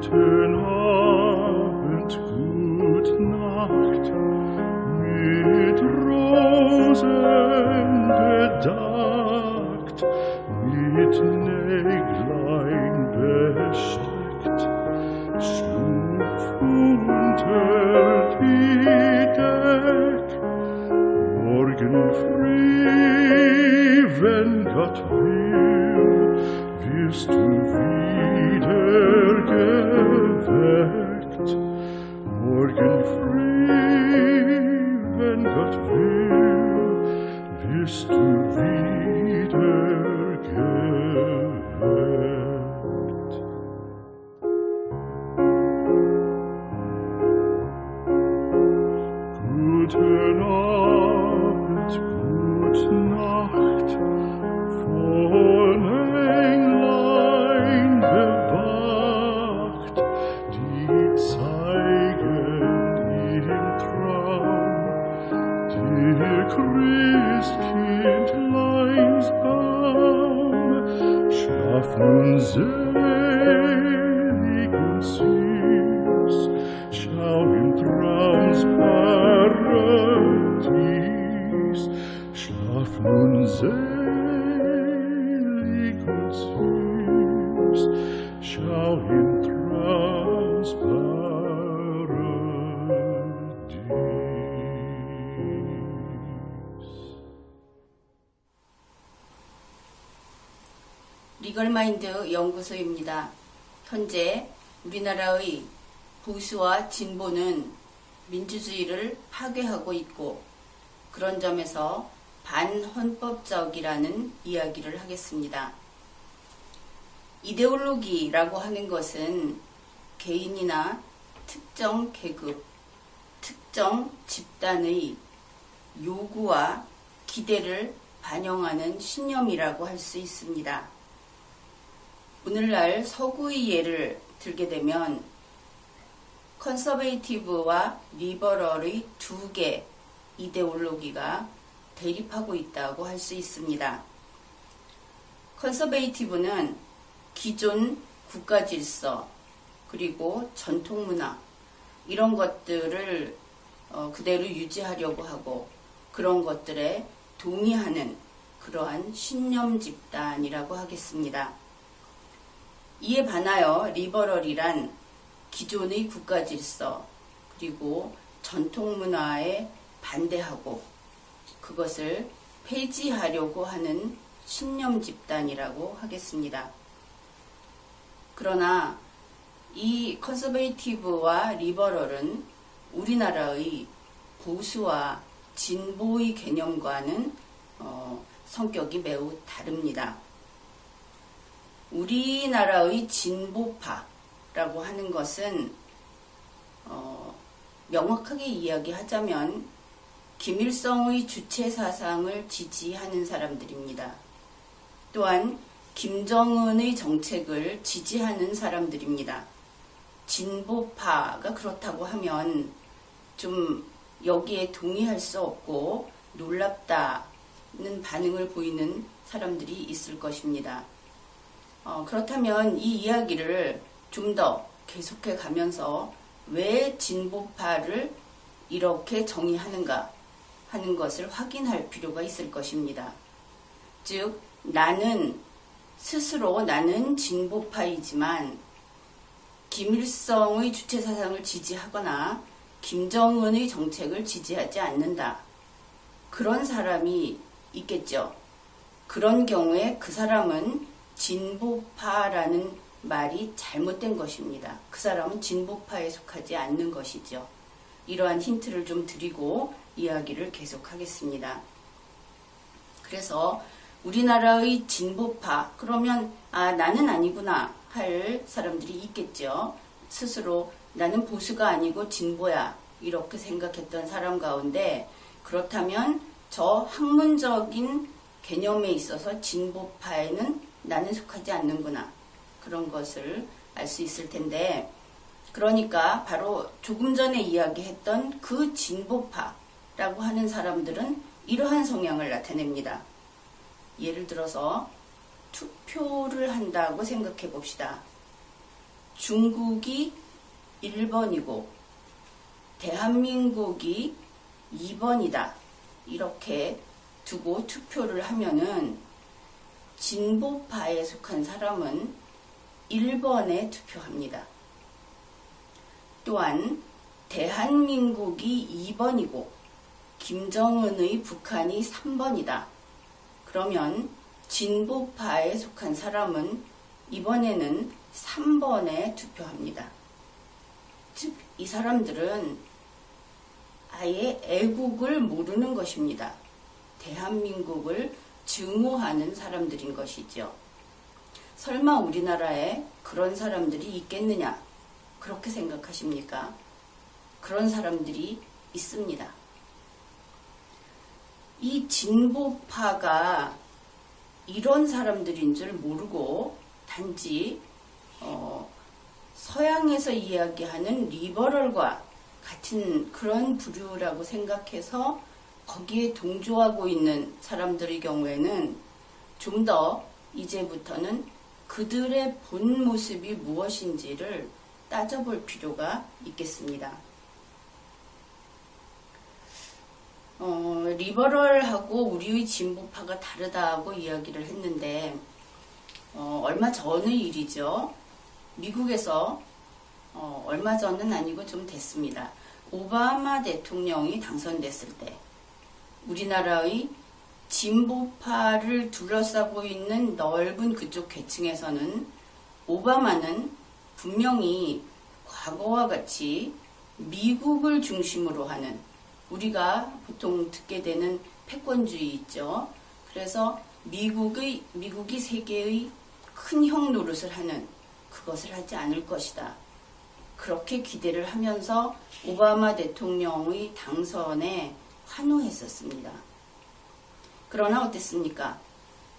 Guten Abend, gut Nacht, mit Rosen bedeckt, mit Näglein besteckt, schlupf unter die Deck. Morgen früh, wenn Gott will, wirst du wieder geweckt. Morgen früh, wenn Gott will, wirst du wieder geweckt. Guten Abend, gute Nacht, von Englein bewacht, die zeigen im Traum dir Christkindleins Baum. Schlaf nun selig und süß, schau im Traums Paradies. Schlaf nun selig und süß, schau im Traums Paradies. 리걸마인드 연구소입니다. 현재 우리나라의 보수와 진보는 민주주의를 파괴하고 있고, 그런 점에서 반헌법적이라는 이야기를 하겠습니다. 이데올로기라고 하는 것은 개인이나 특정 계급, 특정 집단의 요구와 기대를 반영하는 신념이라고 할 수 있습니다. 오늘날 서구의 예를 들게 되면 컨서베이티브와 리버럴의 두 개 이데올로기가 대립하고 있다고 할 수 있습니다. 컨서베이티브는 기존 국가 질서, 그리고 전통 문화, 이런 것들을 그대로 유지하려고 하고, 그런 것들에 동의하는 그러한 신념 집단이라고 하겠습니다. 이에 반하여 리버럴이란 기존의 국가 질서, 그리고 전통 문화에 반대하고 그것을 폐지하려고 하는 신념 집단이라고 하겠습니다. 그러나 이 컨서베이티브와 리버럴은 우리나라의 보수와 진보의 개념과는 성격이 매우 다릅니다. 우리나라의 진보파라고 하는 것은 명확하게 이야기하자면 김일성의 주체 사상을 지지하는 사람들입니다. 또한 김정은의 정책을 지지하는 사람들입니다. 진보파가 그렇다고 하면 좀 여기에 동의할 수 없고 놀랍다는 반응을 보이는 사람들이 있을 것입니다. 그렇다면 이 이야기를 좀 더 계속해 가면서 왜 진보파를 이렇게 정의하는가 하는 것을 확인할 필요가 있을 것입니다. 즉, 나는 진보파이지만 김일성의 주체사상을 지지하거나 김정은의 정책을 지지하지 않는다. 그런 사람이 있겠죠. 그런 경우에 그 사람은 진보파라는 말이 잘못된 것입니다. 그 사람은 진보파에 속하지 않는 것이죠. 이러한 힌트를 좀 드리고 이야기를 계속하겠습니다. 그래서 우리나라의 진보파, 그러면 나는 아니구나 할 사람들이 있겠죠. 스스로 나는 보수가 아니고 진보야 이렇게 생각했던 사람 가운데, 그렇다면 저 학문적인 개념에 있어서 진보파에는 나는 속하지 않는구나, 그런 것을 알 수 있을 텐데, 그러니까 바로 조금 전에 이야기했던 그 진보파라고 하는 사람들은 이러한 성향을 나타냅니다. 예를 들어서 투표를 한다고 생각해 봅시다. 중국이 1번이고 대한민국이 2번이다. 이렇게 두고 투표를 하면은 진보파에 속한 사람은 1번에 투표합니다. 또한 대한민국이 2번이고 김정은의 북한이 3번이다. 그러면 진보파에 속한 사람은 이번에는 3번에 투표합니다. 즉, 이 사람들은 아예 애국을 모르는 것입니다. 대한민국을 증오하는 사람들인 것이죠. 설마 우리나라에 그런 사람들이 있겠느냐? 그렇게 생각하십니까? 그런 사람들이 있습니다. 이 진보파가 이런 사람들인 줄 모르고 단지 서양에서 이야기하는 리버럴과 같은 그런 부류라고 생각해서 거기에 동조하고 있는 사람들의 경우에는 좀 더 이제부터는 그들의 본 모습이 무엇인지를 따져볼 필요가 있겠습니다. 리버럴하고 우리의 진보파가 다르다고 이야기를 했는데 얼마 전의 일이죠. 미국에서 얼마 전은 아니고 좀 됐습니다. 오바마 대통령이 당선됐을 때 우리나라의 진보파를 둘러싸고 있는 넓은 그쪽 계층에서는 오바마는 분명히 과거와 같이 미국을 중심으로 하는, 우리가 보통 듣게 되는 패권주의 있죠. 그래서 미국이 세계의 큰 형 노릇을 하는 그것을 하지 않을 것이다. 그렇게 기대를 하면서 오바마 대통령의 당선에 환호했었습니다. 그러나 어땠습니까?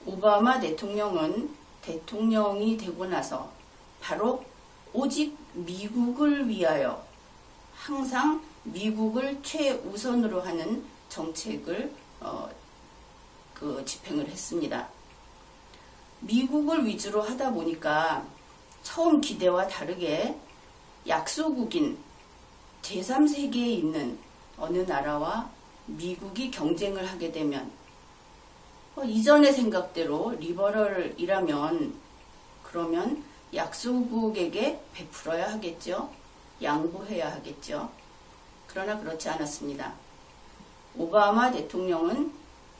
오바마 대통령은 대통령이 되고 나서 바로 오직 미국을 위하여 항상 미국을 최우선으로 하는 정책을 집행을 했습니다. 미국을 위주로 하다 보니까 처음 기대와 다르게 약소국인 제3세계에 있는 어느 나라와 미국이 경쟁을 하게 되면 이전의 생각대로 리버럴이라면 그러면 약소국에게 베풀어야 하겠죠. 양보해야 하겠죠. 그러나 그렇지 않았습니다. 오바마 대통령은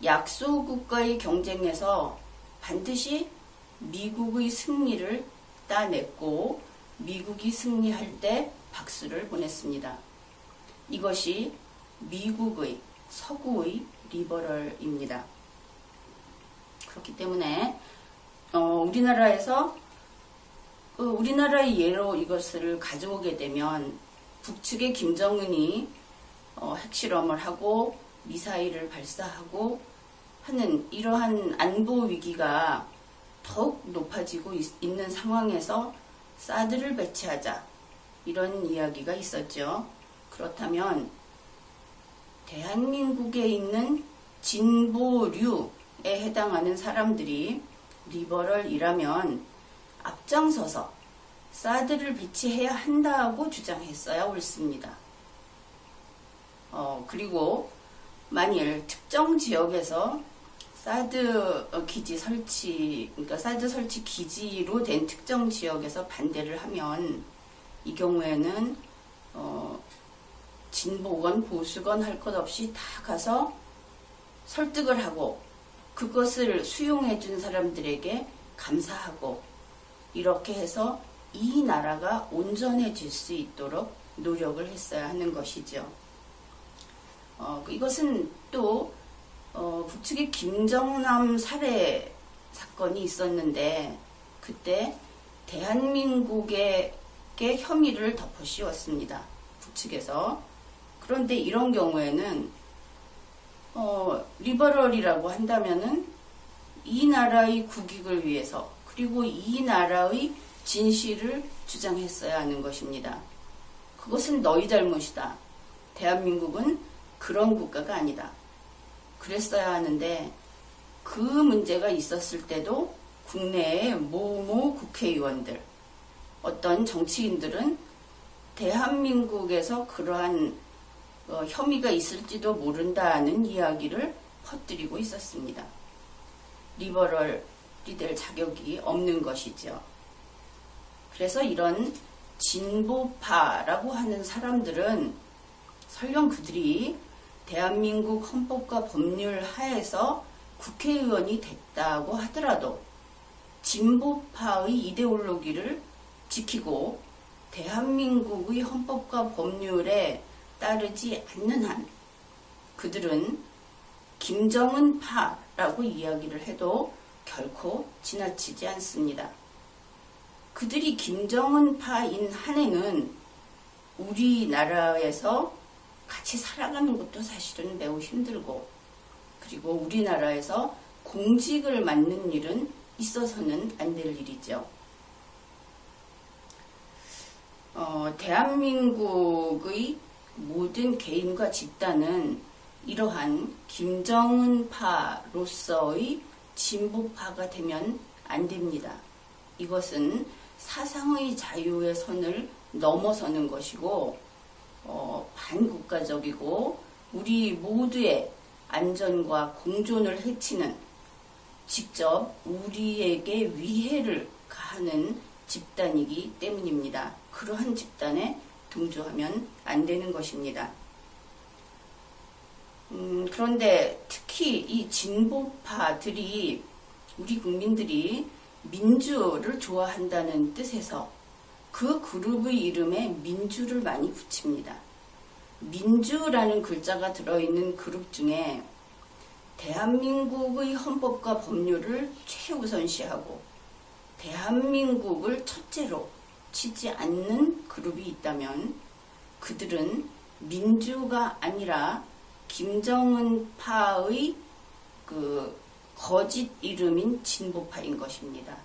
약소국과의 경쟁에서 반드시 미국의 승리를 따냈고 미국이 승리할 때 박수를 보냈습니다. 이것이 미국의 서구의 리버럴입니다. 그렇기 때문에 우리나라에서 우리나라의 예로 이것을 가져오게 되면 북측의 김정은이 핵실험을 하고 미사일을 발사하고 하는 이러한 안보 위기가 더욱 높아지고 있는 상황에서 사드를 배치하자 이런 이야기가 있었죠. 그렇다면 대한민국에 있는 진보류에 해당하는 사람들이 리버럴이라면 앞장서서 사드를 배치해야 한다고 주장했어야 옳습니다. 그리고 만일 특정 지역에서 사드 기지 설치, 그러니까 사드 설치 기지로 된 특정 지역에서 반대를 하면 이 경우에는 진보건 보수건 할 것 없이 다 가서 설득을 하고 그것을 수용해 준 사람들에게 감사하고 이렇게 해서 이 나라가 온전해질 수 있도록 노력을 했어야 하는 것이죠. 이것은 또 북측의 김정남 살해 사건이 있었는데 그때 대한민국에게 혐의를 덮어 씌웠습니다. 북측에서. 그런데 이런 경우에는 리버럴이라고 한다면은 이 나라의 국익을 위해서 그리고 이 나라의 진실을 주장했어야 하는 것입니다. 그것은 너희 잘못이다. 대한민국은 그런 국가가 아니다. 그랬어야 하는데 그 문제가 있었을 때도 국내의 모모 국회의원들 어떤 정치인들은 대한민국에서 그러한 혐의가 있을지도 모른다는 이야기를 퍼뜨리고 있었습니다. 리버럴이 될 자격이 없는 것이죠. 그래서 이런 진보파라고 하는 사람들은 설령 그들이 대한민국 헌법과 법률 하에서 국회의원이 됐다고 하더라도 진보파의 이데올로기를 지키고 대한민국의 헌법과 법률에 따르지 않는 한 그들은 김정은파라고 이야기를 해도 결코 지나치지 않습니다. 그들이 김정은파인 한에는 우리나라에서 같이 살아가는 것도 사실은 매우 힘들고, 그리고 우리나라에서 공직을 맡는 일은 있어서는 안 될 일이죠. 대한민국의 모든 개인과 집단은 이러한 김정은파로서의 진보파가 되면 안 됩니다. 이것은 사상의 자유의 선을 넘어서는 것이고 반국가적이고 우리 모두의 안전과 공존을 해치는, 직접 우리에게 위해를 가하는 집단이기 때문입니다. 그러한 집단에 동조하면 안 되는 것입니다. 그런데 특히 이 진보파들이, 우리 국민들이 민주를 좋아한다는 뜻에서 그 그룹의 이름에 민주를 많이 붙입니다. 민주라는 글자가 들어있는 그룹 중에 대한민국의 헌법과 법률을 최우선시하고 대한민국을 첫째로 치지 않는 그룹이 있다면 그들은 민주가 아니라 김정은파의 그 거짓 이름인 진보파인 것입니다.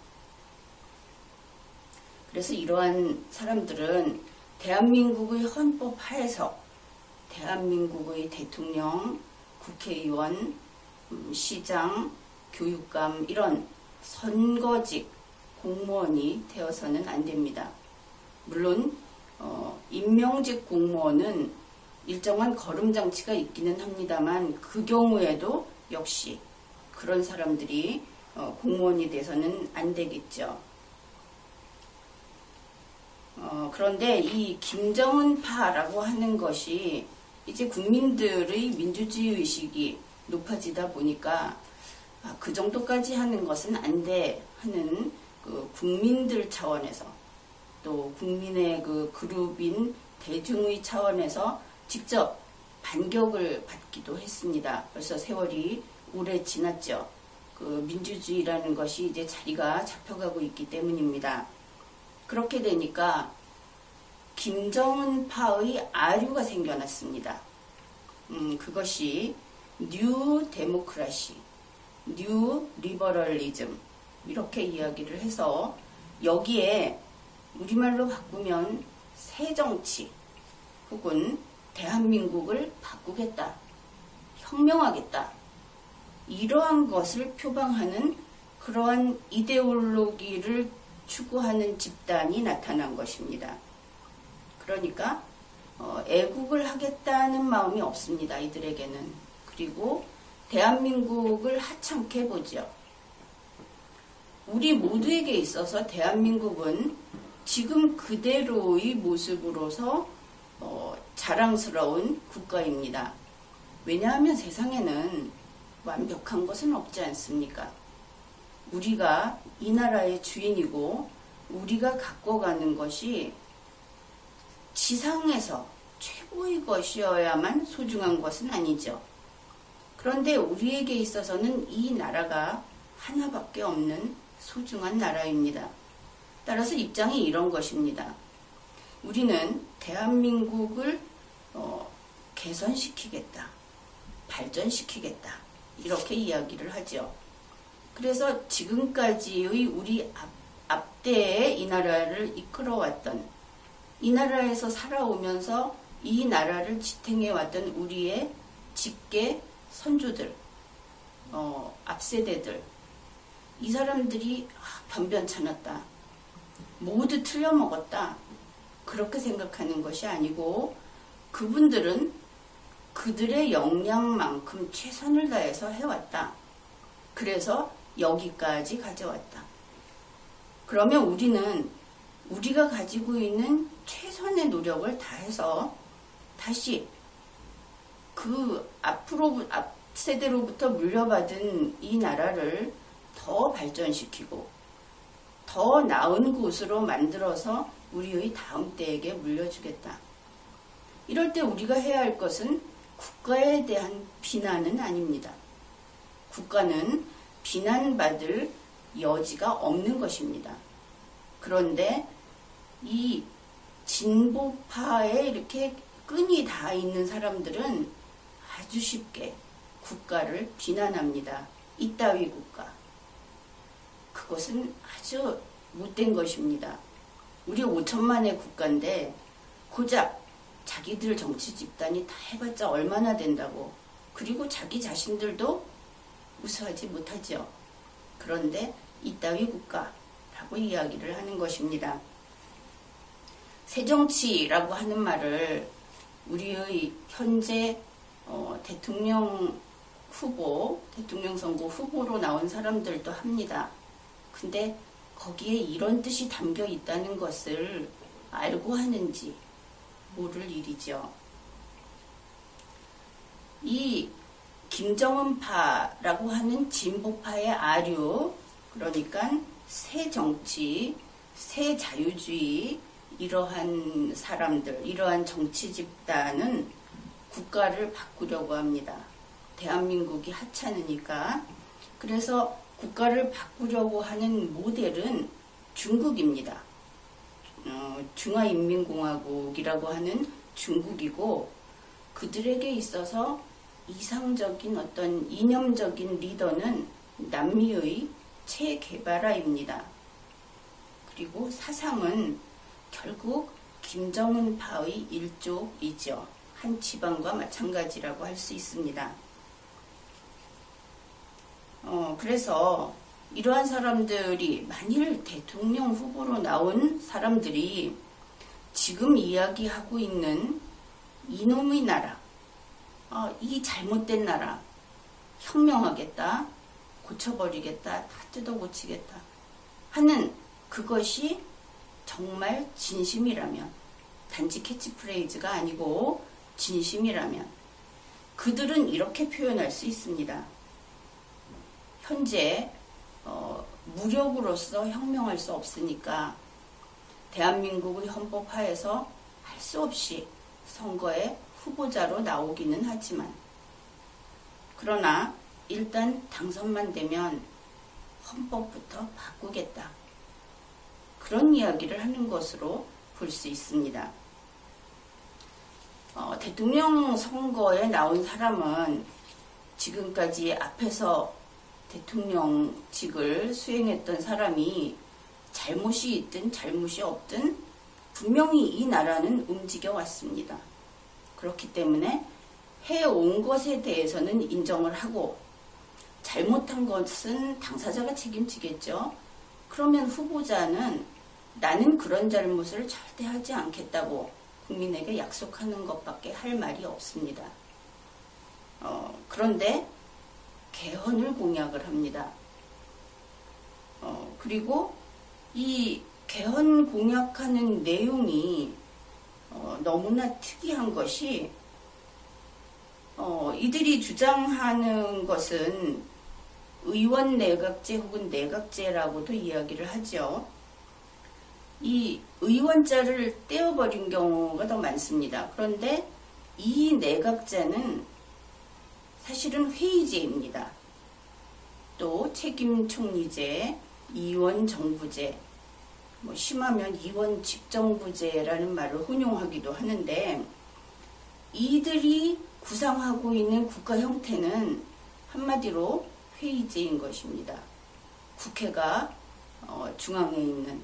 그래서 이러한 사람들은 대한민국의 헌법 하에서 대한민국의 대통령, 국회의원, 시장, 교육감 이런 선거직 공무원이 되어서는 안 됩니다. 물론 임명직 공무원은 일정한 거름장치가 있기는 합니다만 그 경우에도 역시 그런 사람들이 공무원이 돼서는 안 되겠죠. 그런데 이 김정은파라고 하는 것이 이제 국민들의 민주주의 의식이 높아지다 보니까 그 정도까지 하는 것은 안 돼 하는 그 국민들 차원에서, 또 국민의 그 그룹인 대중의 차원에서 직접 반격을 받기도 했습니다. 벌써 세월이 오래 지났죠. 그 민주주의라는 것이 이제 자리가 잡혀가고 있기 때문입니다. 그렇게 되니까 김정은파의 아류가 생겨났습니다. 그것이 뉴 데모크라시, 뉴 리버럴리즘 이렇게 이야기를 해서 여기에 우리말로 바꾸면 새정치 혹은 대한민국을 바꾸겠다, 혁명하겠다, 이러한 것을 표방하는 그러한 이데올로기를 추구하는 집단이 나타난 것입니다. 그러니까 애국을 하겠다는 마음이 없습니다. 이들에게는. 그리고 대한민국을 하찮게 보죠. 우리 모두에게 있어서 대한민국은 지금 그대로의 모습으로서 자랑스러운 국가입니다. 왜냐하면 세상에는 완벽한 것은 없지 않습니까? 우리가 이 나라의 주인이고 우리가 갖고 가는 것이 지상에서 최고의 것이어야만 소중한 것은 아니죠. 그런데 우리에게 있어서는 이 나라가 하나밖에 없는 소중한 나라입니다. 따라서 입장이 이런 것입니다. 우리는 대한민국을 개선시키겠다, 발전시키겠다, 이렇게 이야기를 하죠. 그래서 지금까지의 우리 앞대에 이 나라를 이끌어왔던, 이 나라에서 살아오면서 이 나라를 지탱해왔던 우리의 직계 선조들, 앞세대들, 이 사람들이 변변찮았다. 모두 틀려먹었다. 그렇게 생각하는 것이 아니고 그분들은 그들의 역량만큼 최선을 다해서 해왔다. 그래서 여기까지 가져왔다. 그러면 우리는 우리가 가지고 있는 최선의 노력을 다해서 다시 그 앞 세대로부터 물려받은 이 나라를 더 발전시키고 더 나은 곳으로 만들어서 우리의 다음 때에게 물려주겠다. 이럴 때 우리가 해야 할 것은 국가에 대한 비난은 아닙니다. 국가는 비난받을 여지가 없는 것입니다. 그런데 이 진보파에 이렇게 끈이 닿아 있는 사람들은 아주 쉽게 국가를 비난합니다. 이따위 국가. 그것은 아주 못된 것입니다. 우리 5천만의 국가인데 고작 자기들 정치 집단이 다 해봤자 얼마나 된다고. 그리고 자기 자신들도 우수하지 못하죠. 그런데 이따위 국가라고 이야기를 하는 것입니다. 새정치라고 하는 말을 우리의 현재 대통령 선거 후보로 나온 사람들도 합니다. 근데 거기에 이런 뜻이 담겨 있다는 것을 알고 하는지 모를 일이죠. 이 김정은파라고 하는 진보파의 아류, 그러니까 새 정치, 새 자유주의, 이러한 사람들, 이러한 정치 집단은 국가를 바꾸려고 합니다. 대한민국이 하찮으니까. 그래서 국가를 바꾸려고 하는 모델은 중국입니다. 중화인민공화국이라고 하는 중국이고, 그들에게 있어서 이상적인 어떤 이념적인 리더는 남미의 체 게바라입니다. 그리고 사상은 결국 김정은파의 일족이죠. 한 지방과 마찬가지라고 할 수 있습니다. 그래서 이러한 사람들이, 만일 대통령 후보로 나온 사람들이 지금 이야기하고 있는 이놈의 나라, 이 잘못된 나라 혁명하겠다, 고쳐버리겠다, 다 뜯어고치겠다 하는 그것이 정말 진심이라면, 단지 캐치프레이즈가 아니고 진심이라면 그들은 이렇게 표현할 수 있습니다. 현재 무력으로서 혁명할 수 없으니까 대한민국의 헌법하에서 할 수 없이 선거에 후보자로 나오기는 하지만, 그러나 일단 당선만 되면 헌법부터 바꾸겠다, 그런 이야기를 하는 것으로 볼 수 있습니다. 대통령 선거에 나온 사람은 지금까지 앞에서 대통령직을 수행했던 사람이 잘못이 있든 잘못이 없든 분명히 이 나라는 움직여 왔습니다. 그렇기 때문에 해온 것에 대해서는 인정을 하고, 잘못한 것은 당사자가 책임지겠죠. 그러면 후보자는 나는 그런 잘못을 절대 하지 않겠다고 국민에게 약속하는 것밖에 할 말이 없습니다. 그런데 개헌을 공약을 합니다. 그리고 이 개헌 공약하는 내용이 너무나 특이한 것이, 이들이 주장하는 것은 의원 내각제 혹은 내각제라고도 이야기를 하죠. 이 의원자를 떼어버린 경우가 더 많습니다. 그런데 이 내각제는 사실은 회의제입니다. 또 책임총리제, 이원정부제, 심하면 이원직정부제라는 말을 혼용하기도 하는데, 이들이 구상하고 있는 국가 형태는 한마디로 회의제인 것입니다. 국회가 중앙에 있는.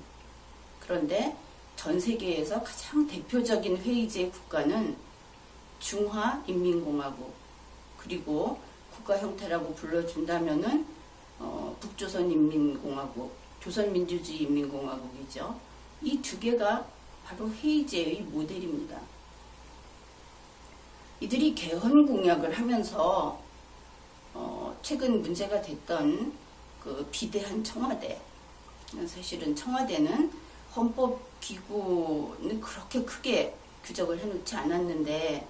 그런데 전 세계에서 가장 대표적인 회의제 국가는 중화인민공화국, 그리고 국가 형태라고 불러준다면은 북조선인민공화국, 조선민주주의인민공화국이죠. 이 두 개가 바로 회의제의 모델입니다. 이들이 개헌 공약을 하면서 최근 문제가 됐던 그 비대한 청와대, 사실은 청와대는 헌법기구는 그렇게 크게 규정을 해놓지 않았는데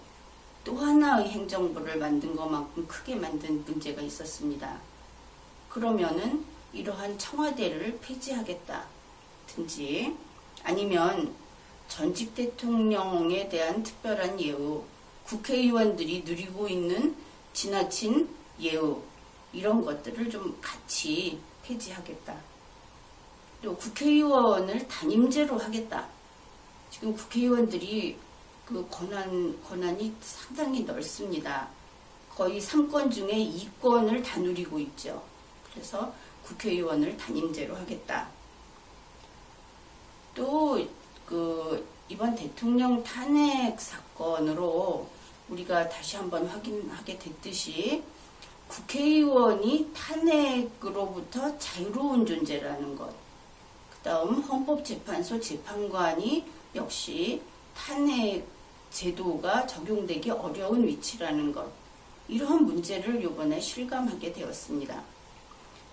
또 하나의 행정부를 만든 것만큼 크게 만든 문제가 있었습니다. 그러면은 이러한 청와대를 폐지하겠다든지 아니면 전직 대통령에 대한 특별한 예우, 국회의원들이 누리고 있는 지나친 예우, 이런 것들을 좀 같이 폐지하겠다. 또 국회의원을 단임제로 하겠다. 지금 국회의원들이 그 권한이 상당히 넓습니다. 거의 3권 중에 2권을 다 누리고 있죠. 그래서 국회의원을 단임제로 하겠다. 또 이번 대통령 탄핵 사건으로 우리가 다시 한번 확인하게 됐듯이 국회의원이 탄핵으로부터 자유로운 존재라는 것, 그 다음 헌법재판소 재판관이 역시 탄핵 제도가 적용되기 어려운 위치라는 것, 이러한 문제를 이번에 실감하게 되었습니다.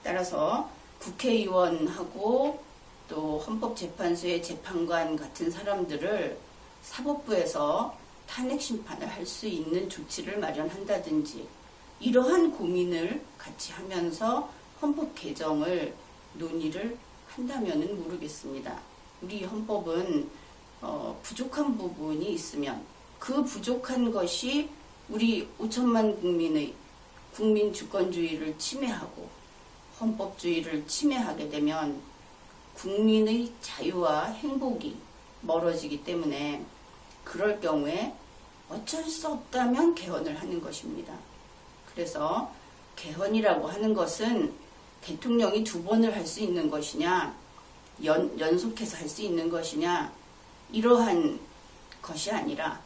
따라서 국회의원하고 또 헌법재판소의 재판관 같은 사람들을 사법부에서 탄핵 심판을 할 수 있는 조치를 마련한다든지 이러한 고민을 같이 하면서 헌법 개정을 논의를 한다면은 모르겠습니다. 우리 헌법은 부족한 부분이 있으면 그 부족한 것이 우리 5천만 국민의 국민 주권주의를 침해하고 헌법주의를 침해하게 되면 국민의 자유와 행복이 멀어지기 때문에 그럴 경우에 어쩔 수 없다면 개헌을 하는 것입니다. 그래서 개헌이라고 하는 것은 대통령이 2번을 할 수 있는 것이냐, 연속해서 할 수 있는 것이냐, 이러한 것이 아니라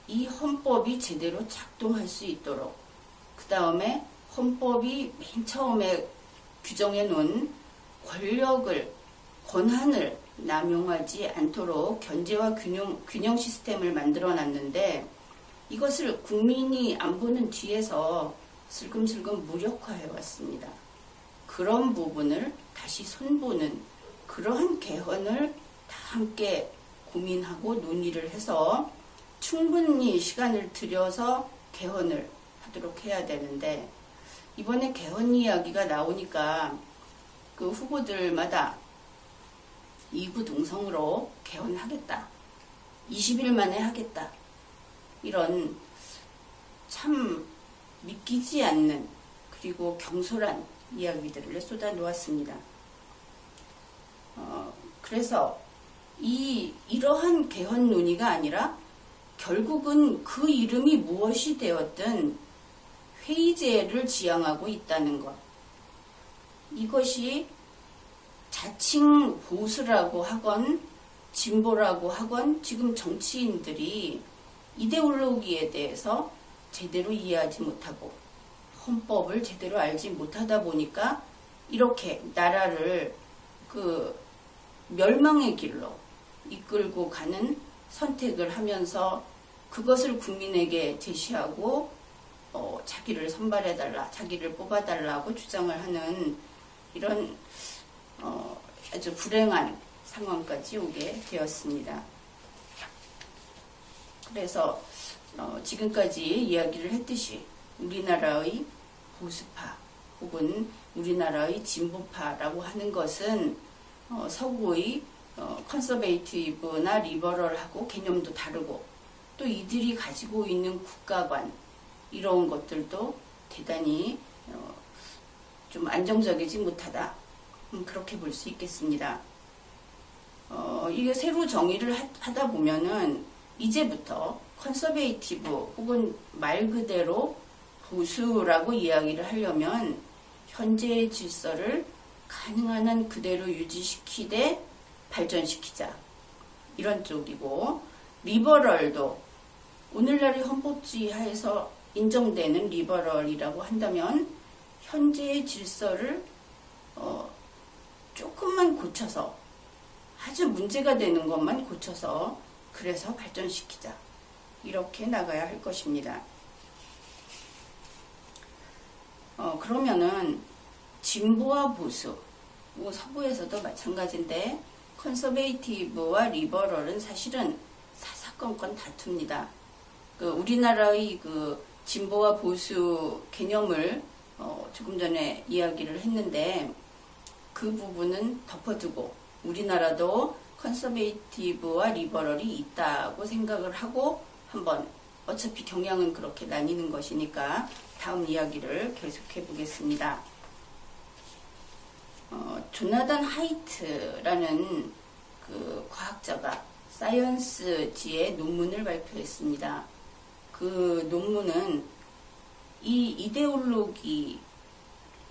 이 헌법이 제대로 작동할 수 있도록, 그 다음에 헌법이 맨 처음에 규정해 놓은 권한을 남용하지 않도록 견제와 균형 시스템을 만들어 놨는데 이것을 국민이 안 보는 뒤에서 슬금슬금 무력화해 왔습니다. 그런 부분을 다시 손보는 그러한 개헌을 다 함께 고민하고 논의를 해서 충분히 시간을 들여서 개헌을 하도록 해야 되는데 이번에 개헌 이야기가 나오니까 그 후보들마다 이구동성으로 개헌하겠다. 20일 만에 하겠다. 이런 참 믿기지 않는 그리고 경솔한 이야기들을 쏟아놓았습니다. 그래서 이러한 개헌 논의가 아니라 결국은 그 이름이 무엇이 되었든 회의제를 지향하고 있다는 것. 이것이 자칭 보수라고 하건 진보라고 하건 지금 정치인들이 이데올로기에 대해서 제대로 이해하지 못하고 헌법을 제대로 알지 못하다 보니까 이렇게 나라를 그 멸망의 길로 이끌고 가는 선택을 하면서 그것을 국민에게 제시하고 자기를 선발해달라, 자기를 뽑아달라고 주장을 하는 이런 아주 불행한 상황까지 오게 되었습니다. 그래서 지금까지 이야기를 했듯이 우리나라의 보수파 혹은 우리나라의 진보파라고 하는 것은 서구의 컨서베이티브나 리버럴하고 개념도 다르고 또 이들이 가지고 있는 국가관 이런 것들도 대단히 좀 안정적이지 못하다. 그렇게 볼 수 있겠습니다. 이게 새로 정의를 하다 보면은 이제부터 컨서베이티브 혹은 말 그대로 보수라고 이야기를 하려면 현재의 질서를 가능한 한 그대로 유지시키되 발전시키자. 이런 쪽이고 리버럴도 오늘날의 헌법주의 하에서 인정되는 리버럴이라고 한다면 현재의 질서를 조금만 고쳐서 아주 문제가 되는 것만 고쳐서 그래서 발전시키자. 이렇게 나가야 할 것입니다. 그러면은 진보와 보수, 뭐 서구에서도 마찬가지인데 컨서베이티브와 리버럴은 사실은 사사건건 다툽니다. 우리나라의 진보와 보수 개념을 조금 전에 이야기를 했는데 그 부분은 덮어두고 우리나라도 컨서베이티브와 리버럴이 있다고 생각을 하고 한번 어차피 경향은 그렇게 나뉘는 것이니까 다음 이야기를 계속해 보겠습니다. 조나단 하이트라는 그 과학자가 사이언스지에 논문을 발표했습니다. 그 논문은 이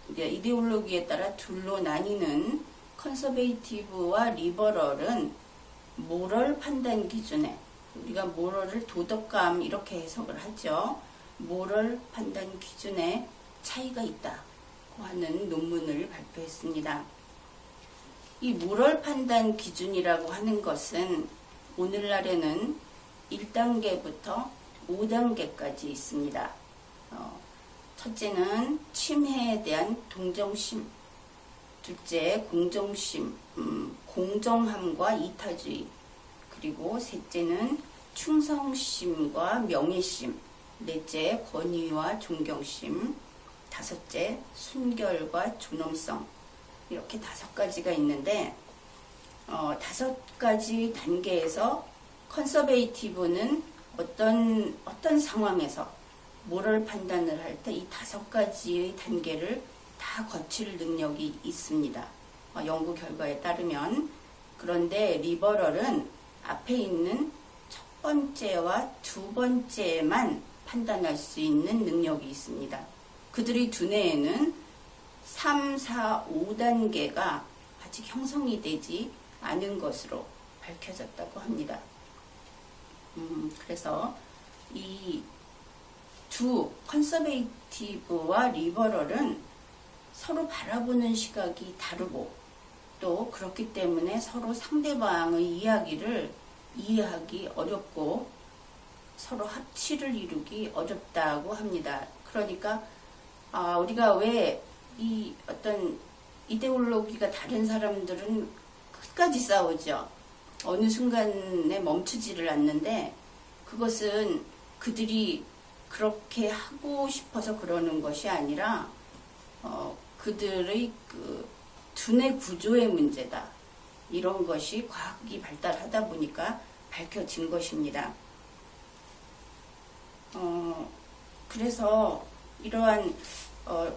이데올로기에 따라 둘로 나뉘는 컨서베이티브와 리버럴은 모럴 판단 기준에, 우리가 모럴을 도덕감 이렇게 해석을 하죠. 모럴 판단 기준에 차이가 있다고 하는 논문을 발표했습니다. 이 모럴 판단 기준이라고 하는 것은 오늘날에는 1단계부터 5단계까지 있습니다. 첫째는 침해에 대한 동정심, 둘째 공정심, 공정함과 이타주의, 그리고 셋째는 충성심과 명예심, 넷째 권위와 존경심, 다섯째 순결과 존엄성, 이렇게 5가지가 있는데 5가지 단계에서 컨서베이티브는 어떤 상황에서 모럴 판단을 할 때 이 5가지의 단계를 다 거칠 능력이 있습니다. 연구 결과에 따르면. 그런데 리버럴은 앞에 있는 첫 번째와 두 번째만 판단할 수 있는 능력이 있습니다. 그들의 두뇌에는 3, 4, 5단계가 아직 형성이 되지 않은 것으로 밝혀졌다고 합니다. 그래서 이 두 컨서베이티브와 리버럴은 서로 바라보는 시각이 다르고 또 그렇기 때문에 서로 상대방의 이야기를 이해하기 어렵고 서로 합치를 이루기 어렵다고 합니다. 그러니까 우리가 왜 이 어떤 이데올로기가 다른 사람들은 끝까지 싸우죠. 어느 순간에 멈추지를 않는데 그것은 그들이 그렇게 하고 싶어서 그러는 것이 아니라 그들의 그 두뇌 구조의 문제다. 이런 것이 과학이 발달하다 보니까 밝혀진 것입니다. 그래서 이러한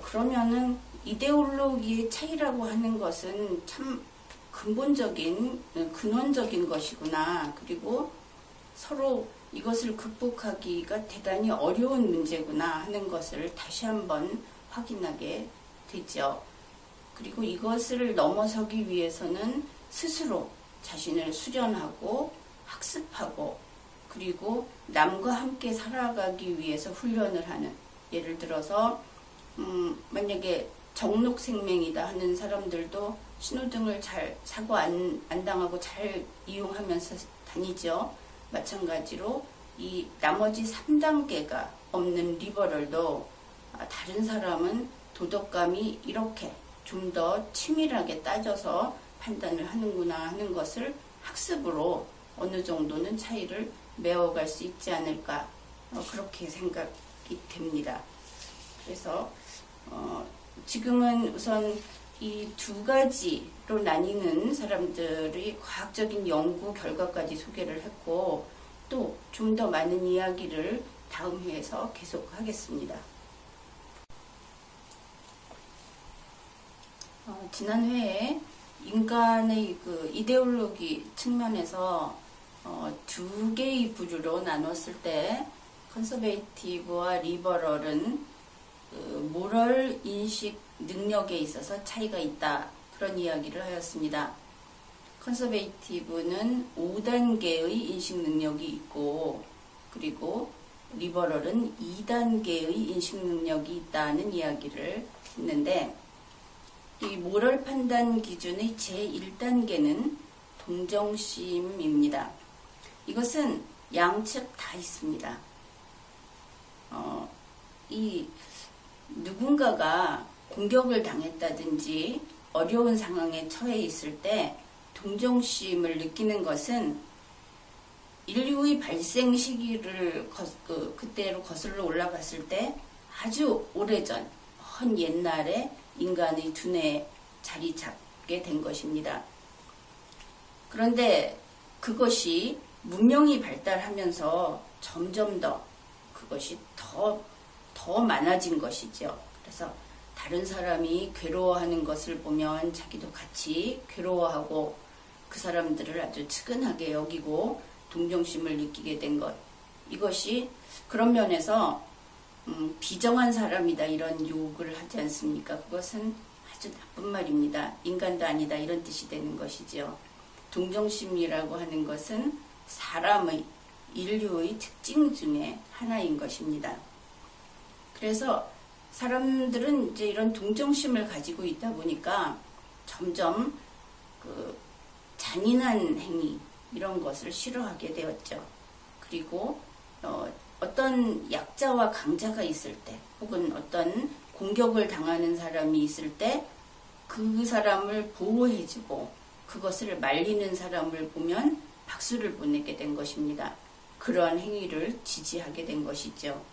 그러면은 이데올로기의 차이라고 하는 것은 참 근본적인 근원적인 것이구나. 그리고 서로 이것을 극복하기가 대단히 어려운 문제구나 하는 것을 다시 한번 확인하게 되죠. 그리고 이것을 넘어서기 위해서는 스스로 자신을 수련하고 학습하고 그리고 남과 함께 살아가기 위해서 훈련을 하는, 예를 들어서 만약에 정록생명이다 하는 사람들도 신호등을 잘 사고 안 당하고 잘 이용하면서 다니죠. 마찬가지로 이 나머지 3단계가 없는 리버럴도 다른 사람은 도덕감이 이렇게 좀 더 치밀하게 따져서 판단을 하는구나 하는 것을 학습으로 어느 정도는 차이를 메워갈 수 있지 않을까, 그렇게 생각이 됩니다. 그래서 지금은 우선 이 2가지로 나뉘는 사람들의 과학적인 연구 결과까지 소개를 했고 또 좀 더 많은 이야기를 다음 회에서 계속하겠습니다. 지난 회에 인간의 그 이데올로기 측면에서 2개의 부류로 나눴을 때 컨서베이티브와 리버럴은 모럴 인식 능력에 있어서 차이가 있다, 그런 이야기를 하였습니다. 컨서베이티브는 5단계의 인식 능력이 있고 그리고 리버럴은 2단계의 인식 능력이 있다는 이야기를 했는데 이 모럴 판단 기준의 제1단계는 동정심입니다. 이것은 양측 다 있습니다. 이 누군가가 공격을 당했다든지 어려운 상황에 처해 있을 때 동정심을 느끼는 것은 인류의 발생 시기를 그때로 거슬러 올라갔을 때 아주 오래전 먼 옛날에 인간의 두뇌에 자리 잡게 된 것입니다. 그런데 그것이 문명이 발달하면서 점점 더 그것이 더 많아진 것이죠. 그래서 다른 사람이 괴로워하는 것을 보면 자기도 같이 괴로워하고 그 사람들을 아주 측은하게 여기고 동정심을 느끼게 된 것. 이것이 그런 면에서 비정한 사람이다 이런 욕을 하지 않습니까? 그것은 아주 나쁜 말입니다. 인간도 아니다 이런 뜻이 되는 것이죠. 동정심이라고 하는 것은 사람의 인류의 특징 중에 하나인 것입니다. 그래서 사람들은 이제 이런 동정심을 가지고 있다 보니까 점점 잔인한 행위 이런 것을 싫어하게 되었죠. 그리고 어떤 약자와 강자가 있을 때 혹은 어떤 공격을 당하는 사람이 있을 때 그 사람을 보호해주고 그것을 말리는 사람을 보면 박수를 보내게 된 것입니다. 그러한 행위를 지지하게 된 것이죠.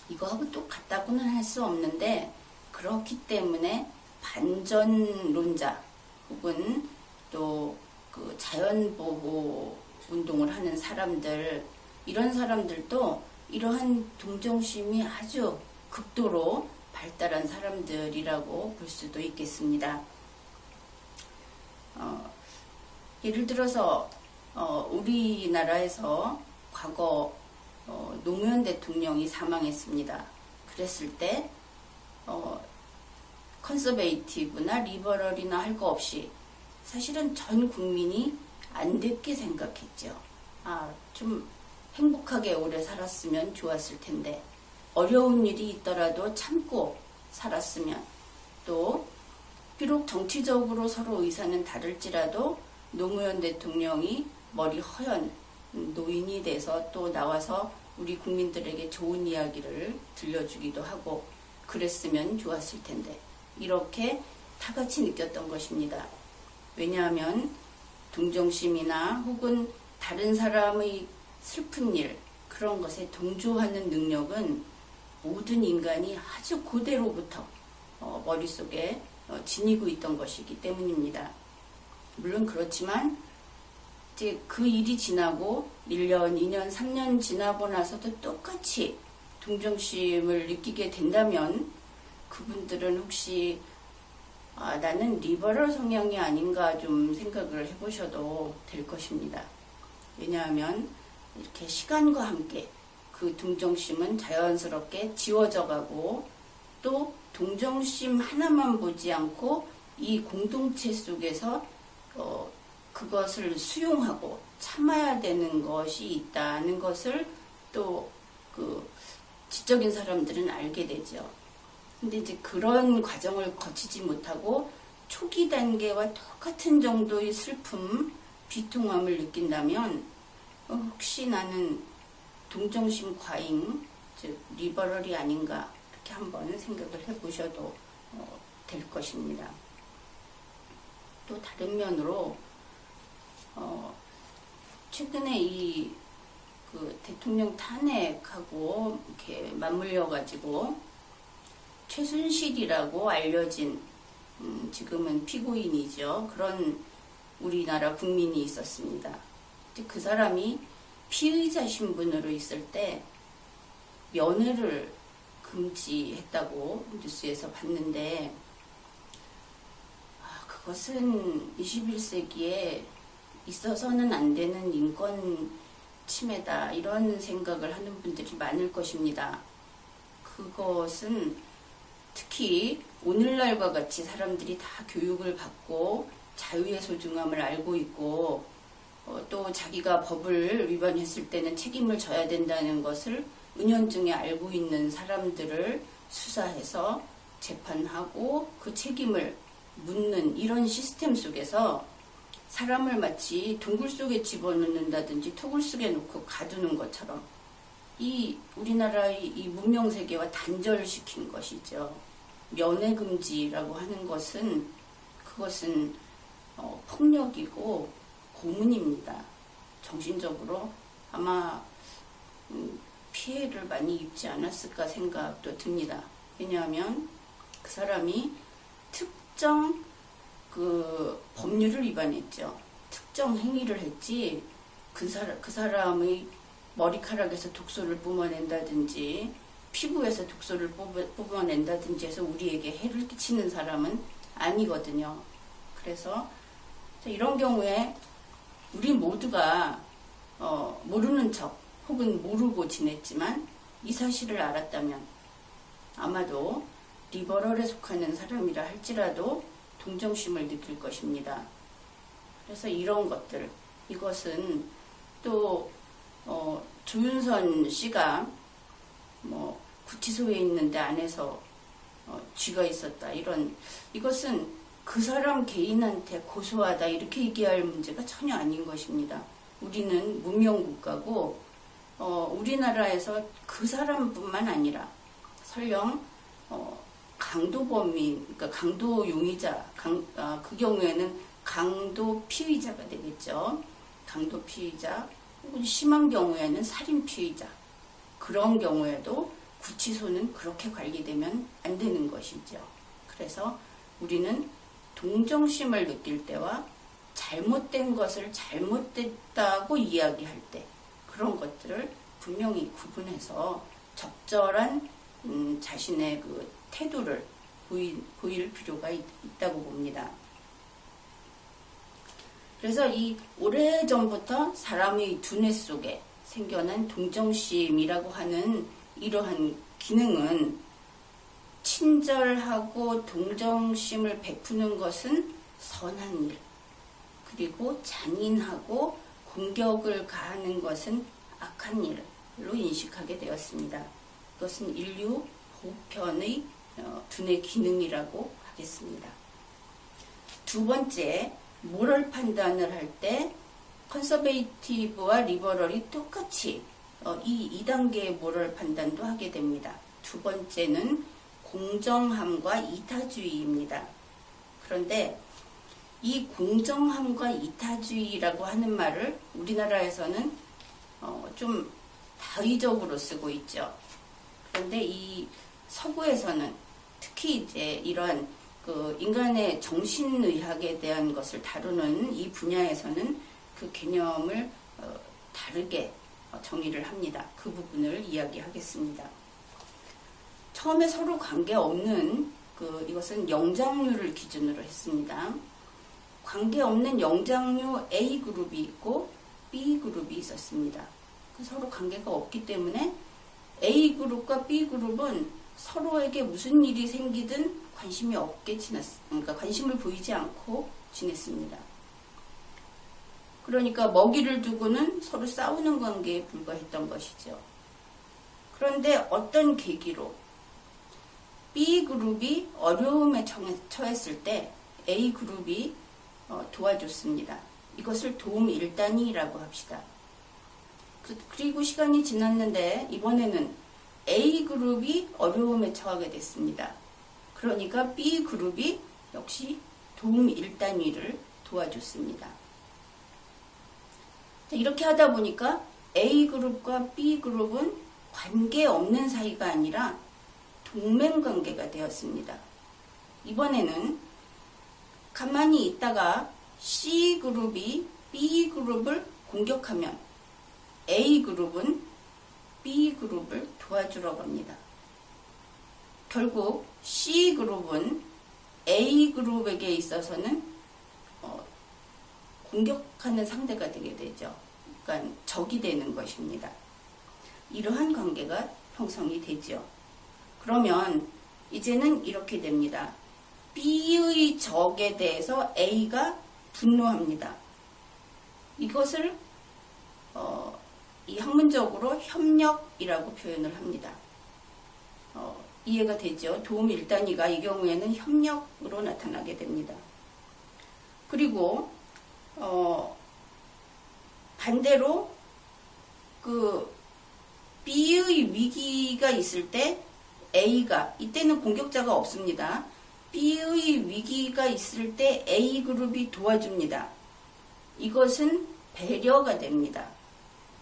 이거하고 또 같다고는 할 수 없는데 그렇기 때문에 반전론자 혹은 또 그 자연보호 운동을 하는 사람들 이런 사람들도 이러한 동정심이 아주 극도로 발달한 사람들이라고 볼 수도 있겠습니다. 예를 들어서 우리나라에서 과거 노무현 대통령이 사망했습니다. 그랬을 때 컨서베이티브나 리버럴이나 할 거 없이 사실은 전 국민이 안 됐게 생각했죠. 좀 행복하게 오래 살았으면 좋았을 텐데 어려운 일이 있더라도 참고 살았으면 또 비록 정치적으로 서로 의사는 다를지라도 노무현 대통령이 머리 허연 노인이 돼서 또 나와서 우리 국민들에게 좋은 이야기를 들려주기도 하고 그랬으면 좋았을 텐데 이렇게 다 같이 느꼈던 것입니다. 왜냐하면 동정심이나 혹은 다른 사람의 슬픈 일 그런 것에 동조하는 능력은 모든 인간이 아주 고대로부터 머릿속에 지니고 있던 것이기 때문입니다. 물론 그렇지만 이제 그 일이 지나고 1년, 2년, 3년 지나고 나서도 똑같이 동정심을 느끼게 된다면 그분들은 혹시 나는 리버럴 성향이 아닌가 좀 생각을 해보셔도 될 것입니다. 왜냐하면 이렇게 시간과 함께 그 동정심은 자연스럽게 지워져 가고 또 동정심 하나만 보지 않고 이 공동체 속에서 그것을 수용하고 참아야 되는 것이 있다는 것을 또 그 지적인 사람들은 알게 되죠. 근데 이제 그런 과정을 거치지 못하고 초기 단계와 똑같은 정도의 슬픔, 비통함을 느낀다면 혹시 나는 동정심 과잉, 즉 리버럴이 아닌가 이렇게 한번 생각을 해보셔도 될 것입니다. 또 다른 면으로 최근에 그 대통령 탄핵하고 이렇게 맞물려 가지고 최순실이라고 알려진 지금은 피고인이죠. 그런 우리나라 국민이 있었습니다. 그 사람이 피의자 신분으로 있을 때 면회를 금지했다고 뉴스에서 봤는데 그것은 21세기에 있어서는 안 되는 인권 침해다 이런 생각을 하는 분들이 많을 것입니다. 그것은 특히 오늘날과 같이 사람들이 다 교육을 받고 자유의 소중함을 알고 있고 또 자기가 법을 위반했을 때는 책임을 져야 된다는 것을 은연중에 알고 있는 사람들을 수사해서 재판하고 그 책임을 묻는 이런 시스템 속에서 사람을 마치 동굴 속에 집어넣는다든지 토굴 속에 놓고 가두는 것처럼 이 우리나라의 이 문명 세계와 단절시킨 것이죠. 면회 금지라고 하는 것은 그것은 폭력이고 고문입니다. 정신적으로 아마 피해를 많이 입지 않았을까 생각도 듭니다. 왜냐하면 그 사람이 특정 그 법률을 위반했죠. 특정 행위를 했지 그 사람의 머리카락에서 독소를 뿜어낸다든지 피부에서 독소를 뿜어낸다든지 해서 우리에게 해를 끼치는 사람은 아니거든요. 그래서 이런 경우에 우리 모두가 모르는 척 혹은 모르고 지냈지만 이 사실을 알았다면 아마도 리버럴에 속하는 사람이라 할지라도 동정심을 느낄 것입니다. 그래서 이런 것들, 이것은 또 조윤선 씨가 구치소에 있는데 안에서 쥐가 있었다, 이것은 그 사람 개인한테 고소하다 이렇게 얘기할 문제가 전혀 아닌 것입니다. 우리는 문명국가고 우리나라에서 그 사람뿐만 아니라 설령 강도범인, 그러니까 강도 용의자, 그 경우에는 강도 피의자가 되겠죠. 강도 피의자, 혹은 심한 경우에는 살인 피의자. 그런 경우에도 구치소는 그렇게 관리되면 안 되는 것이죠. 그래서 우리는 동정심을 느낄 때와 잘못된 것을 잘못됐다고 이야기할 때 그런 것들을 분명히 구분해서 적절한 자신의 그 태도를 보일 필요가 있다고 봅니다. 그래서 이 오래전부터 사람의 두뇌 속에 생겨난 동정심이라고 하는 이러한 기능은 친절하고 동정심을 베푸는 것은 선한 일, 그리고 잔인하고 공격을 가하는 것은 악한 일로 인식하게 되었습니다. 이것은 인류 보편의 두뇌 기능이라고 하겠습니다. 두 번째, 모럴 판단을 할 때 컨서베이티브와 리버럴이 똑같이 이 2단계의 모럴 판단도 하게 됩니다. 두 번째는 공정함과 이타주의입니다. 그런데 이 공정함과 이타주의라고 하는 말을 우리나라에서는 좀 다의적으로 쓰고 있죠. 그런데 이 서구에서는 특히 이제 이러한 그 인간의 정신의학에 대한 것을 다루는 이 분야에서는 그 개념을 다르게 정의를 합니다. 그 부분을 이야기하겠습니다. 처음에 서로 관계없는 이것은 영장류를 기준으로 했습니다. 관계없는 영장류 A그룹이 있고 B그룹이 있었습니다. 서로 관계가 없기 때문에 A그룹과 B그룹은 서로에게 무슨 일이 생기든 관심이 없게 그러니까 관심을 보이지 않고 지냈습니다. 그러니까 먹이를 두고는 서로 싸우는 관계에 불과했던 것이죠. 그런데 어떤 계기로 B그룹이 어려움에 처했을 때 A그룹이 도와줬습니다. 이것을 도움 1단위라고 합시다. 그리고 시간이 지났는데 이번에는 A그룹이 어려움에 처하게 됐습니다. 그러니까 B그룹이 역시 도움 1단위를 도와줬습니다. 이렇게 하다 보니까 A그룹과 B그룹은 관계없는 사이가 아니라 동맹관계가 되었습니다. 이번에는 가만히 있다가 C그룹이 B그룹을 공격하면 A그룹은 B그룹을 도와주러 갑니다. 결국 C그룹은 A그룹에게 있어서는 공격하는 상대가 되게 되죠. 그러니까 적이 되는 것입니다. 이러한 관계가 형성이 되죠. 그러면 이제는 이렇게 됩니다. B의 적에 대해서 A가 분노합니다. 이것을 이 학문적으로 협력이라고 표현을 합니다. 이해가 되죠. 도움 1단위가 이 경우에는 협력으로 나타나게 됩니다. 그리고 반대로 그 B의 위기가 있을 때 A가, 이때는 공격자가 없습니다. B의 위기가 있을 때 A그룹이 도와줍니다. 이것은 배려가 됩니다.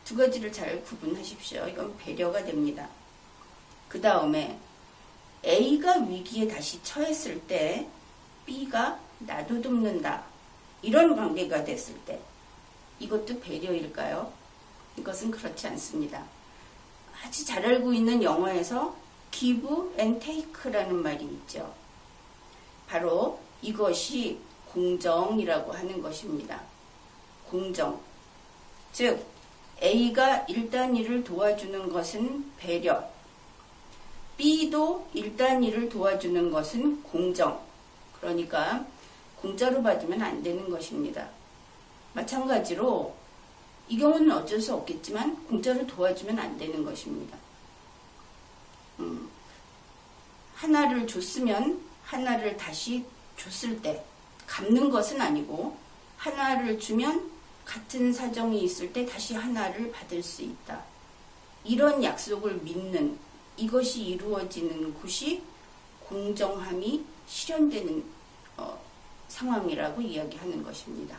두 가지를 잘 구분하십시오. 이건 배려가 됩니다. 그 다음에 A가 위기에 다시 처했을 때 B가 나도 돕는다. 이런 관계가 됐을 때 이것도 배려일까요? 이것은 그렇지 않습니다. 아주 잘 알고 있는 영어에서 give and take라는 말이 있죠. 바로 이것이 공정이라고 하는 것입니다. 공정. 즉 A가 1단위를 도와주는 것은 배려, B도 1단위를 도와주는 것은 공정. 그러니까 공짜로 받으면 안 되는 것입니다. 마찬가지로 이 경우는 어쩔 수 없겠지만 공짜로 도와주면 안 되는 것입니다. 하나를 줬으면 하나를 다시 줬을 때 갚는 것은 아니고, 하나를 주면 같은 사정이 있을 때 다시 하나를 받을 수 있다. 이런 약속을 믿는, 이것이 이루어지는 곳이 공정함이 실현되는 상황이라고 이야기하는 것입니다.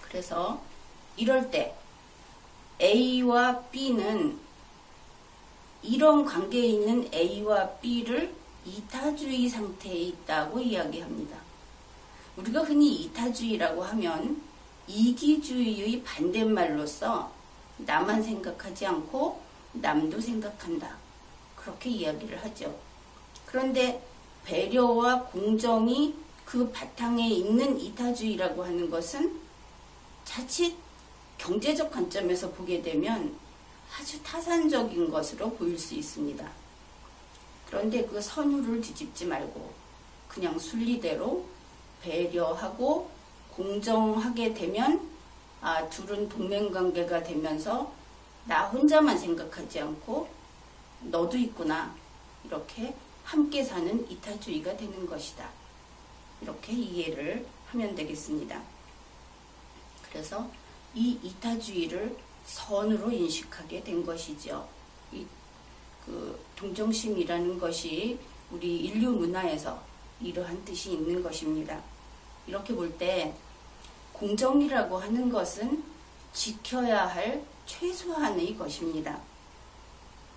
그래서 이럴 때 A와 B는 이런 관계에 있는 A와 B를 이타주의 상태에 있다고 이야기합니다. 우리가 흔히 이타주의라고 하면 이기주의의 반대말로서 나만 생각하지 않고 남도 생각한다. 그렇게 이야기를 하죠. 그런데 배려와 공정이 그 바탕에 있는 이타주의라고 하는 것은 자칫 경제적 관점에서 보게 되면 아주 타산적인 것으로 보일 수 있습니다. 그런데 그 선후를 뒤집지 말고 그냥 순리대로 배려하고 공정하게 되면 둘은 동맹관계가 되면서 나 혼자만 생각하지 않고 너도 있구나, 이렇게 함께 사는 이타주의가 되는 것이다. 이렇게 이해를 하면 되겠습니다. 그래서 이 이타주의를 선으로 인식하게 된 것이죠. 그 동정심이라는 것이 우리 인류 문화에서 이러한 뜻이 있는 것입니다. 이렇게 볼 때 공정이라고 하는 것은 지켜야 할 최소한의 것입니다.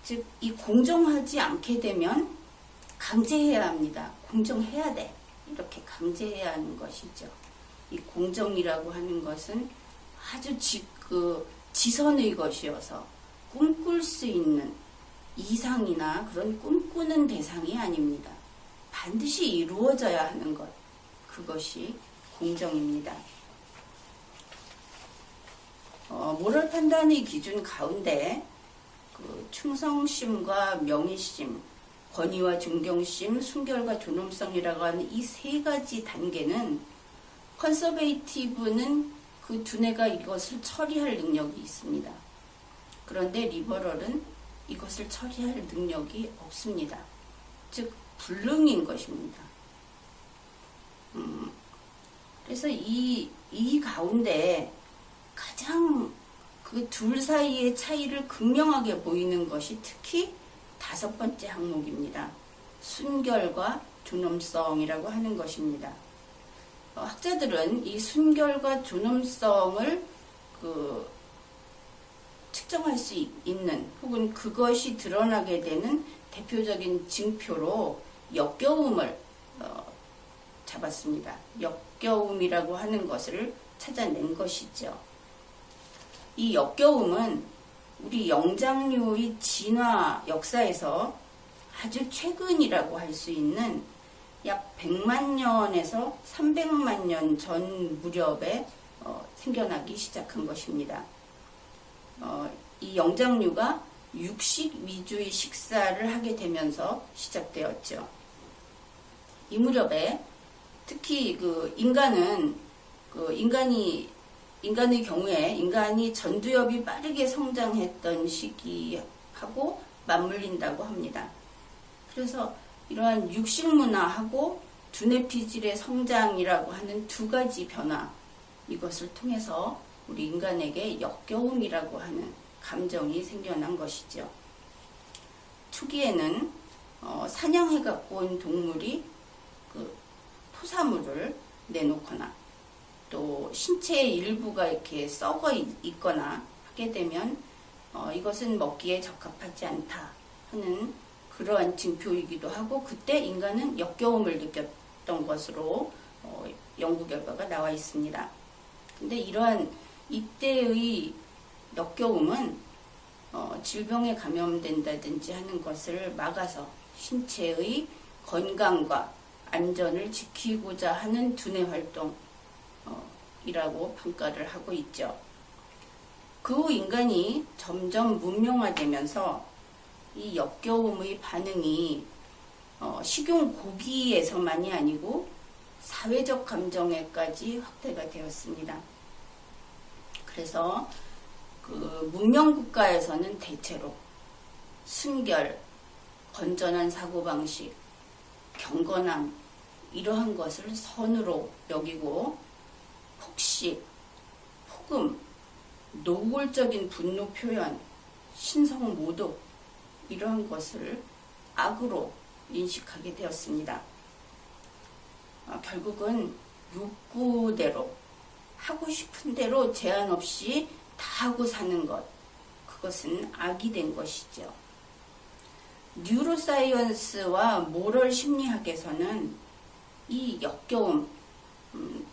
즉, 이 공정하지 않게 되면 강제해야 합니다. 공정해야 돼. 이렇게 강제해야 하는 것이죠. 이 공정이라고 하는 것은 아주 지선의 것이어서 꿈꿀 수 있는 이상이나 그런 꿈꾸는 대상이 아닙니다. 반드시 이루어져야 하는 것, 그것이 공정입니다. 모럴 판단의 기준 가운데 충성심과 명예심, 권위와 존경심, 순결과 존엄성이라고 하는 이 세 가지 단계는 컨서베이티브는 그 두뇌가 이것을 처리할 능력이 있습니다. 그런데 리버럴은 이것을 처리할 능력이 없습니다. 즉 불능인 것입니다. 그래서 이 가운데 가장 그 둘 사이의 차이를 극명하게 보이는 것이 특히 5번째 항목입니다. 순결과 존엄성이라고 하는 것입니다. 학자들은 이 순결과 존엄성을 측정할 수 있는, 혹은 그것이 드러나게 되는 대표적인 징표로 역겨움을 잡았습니다. 역겨움이라고 하는 것을 찾아낸 것이죠. 이 역겨움은 우리 영장류의 진화 역사에서 아주 최근이라고 할 수 있는 약 100만 년에서 300만 년 전 무렵에 생겨나기 시작한 것입니다. 이 영장류가 육식 위주의 식사를 하게 되면서 시작되었죠. 이 무렵에 특히 인간의 경우에 인간이 전두엽이 빠르게 성장했던 시기하고 맞물린다고 합니다. 그래서 이러한 육식 문화하고 두뇌 피질의 성장이라고 하는 두 가지 변화, 이것을 통해서 우리 인간에게 역겨움이라고 하는 감정이 생겨난 것이죠. 초기에는 사냥해 갖고 온 동물이 그 토사물을 내놓거나 또 신체의 일부가 이렇게 썩어 있거나 하게 되면 이것은 먹기에 적합하지 않다 하는 그러한 징표이기도 하고, 그때 인간은 역겨움을 느꼈던 것으로 연구 결과가 나와 있습니다. 근데 이러한 이때의 역겨움은 질병에 감염된다든지 하는 것을 막아서 신체의 건강과 안전을 지키고자 하는 두뇌 활동이라고 평가를 하고 있죠. 그 후 인간이 점점 문명화되면서 이 역겨움의 반응이 식용 고기에서만이 아니고 사회적 감정에까지 확대가 되었습니다. 그래서 그 문명 국가에서는 대체로 순결, 건전한 사고방식, 경건함, 이러한 것을 선으로 여기고 폭식, 폭음, 노골적인 분노 표현, 신성 모독, 이러한 것을 악으로 인식하게 되었습니다. 결국은 욕구대로, 하고 싶은 대로 제한 없이 다 하고 사는 것, 그것은 악이 된 것이죠. 뉴로사이언스와 모럴 심리학에서는 이 역겨움,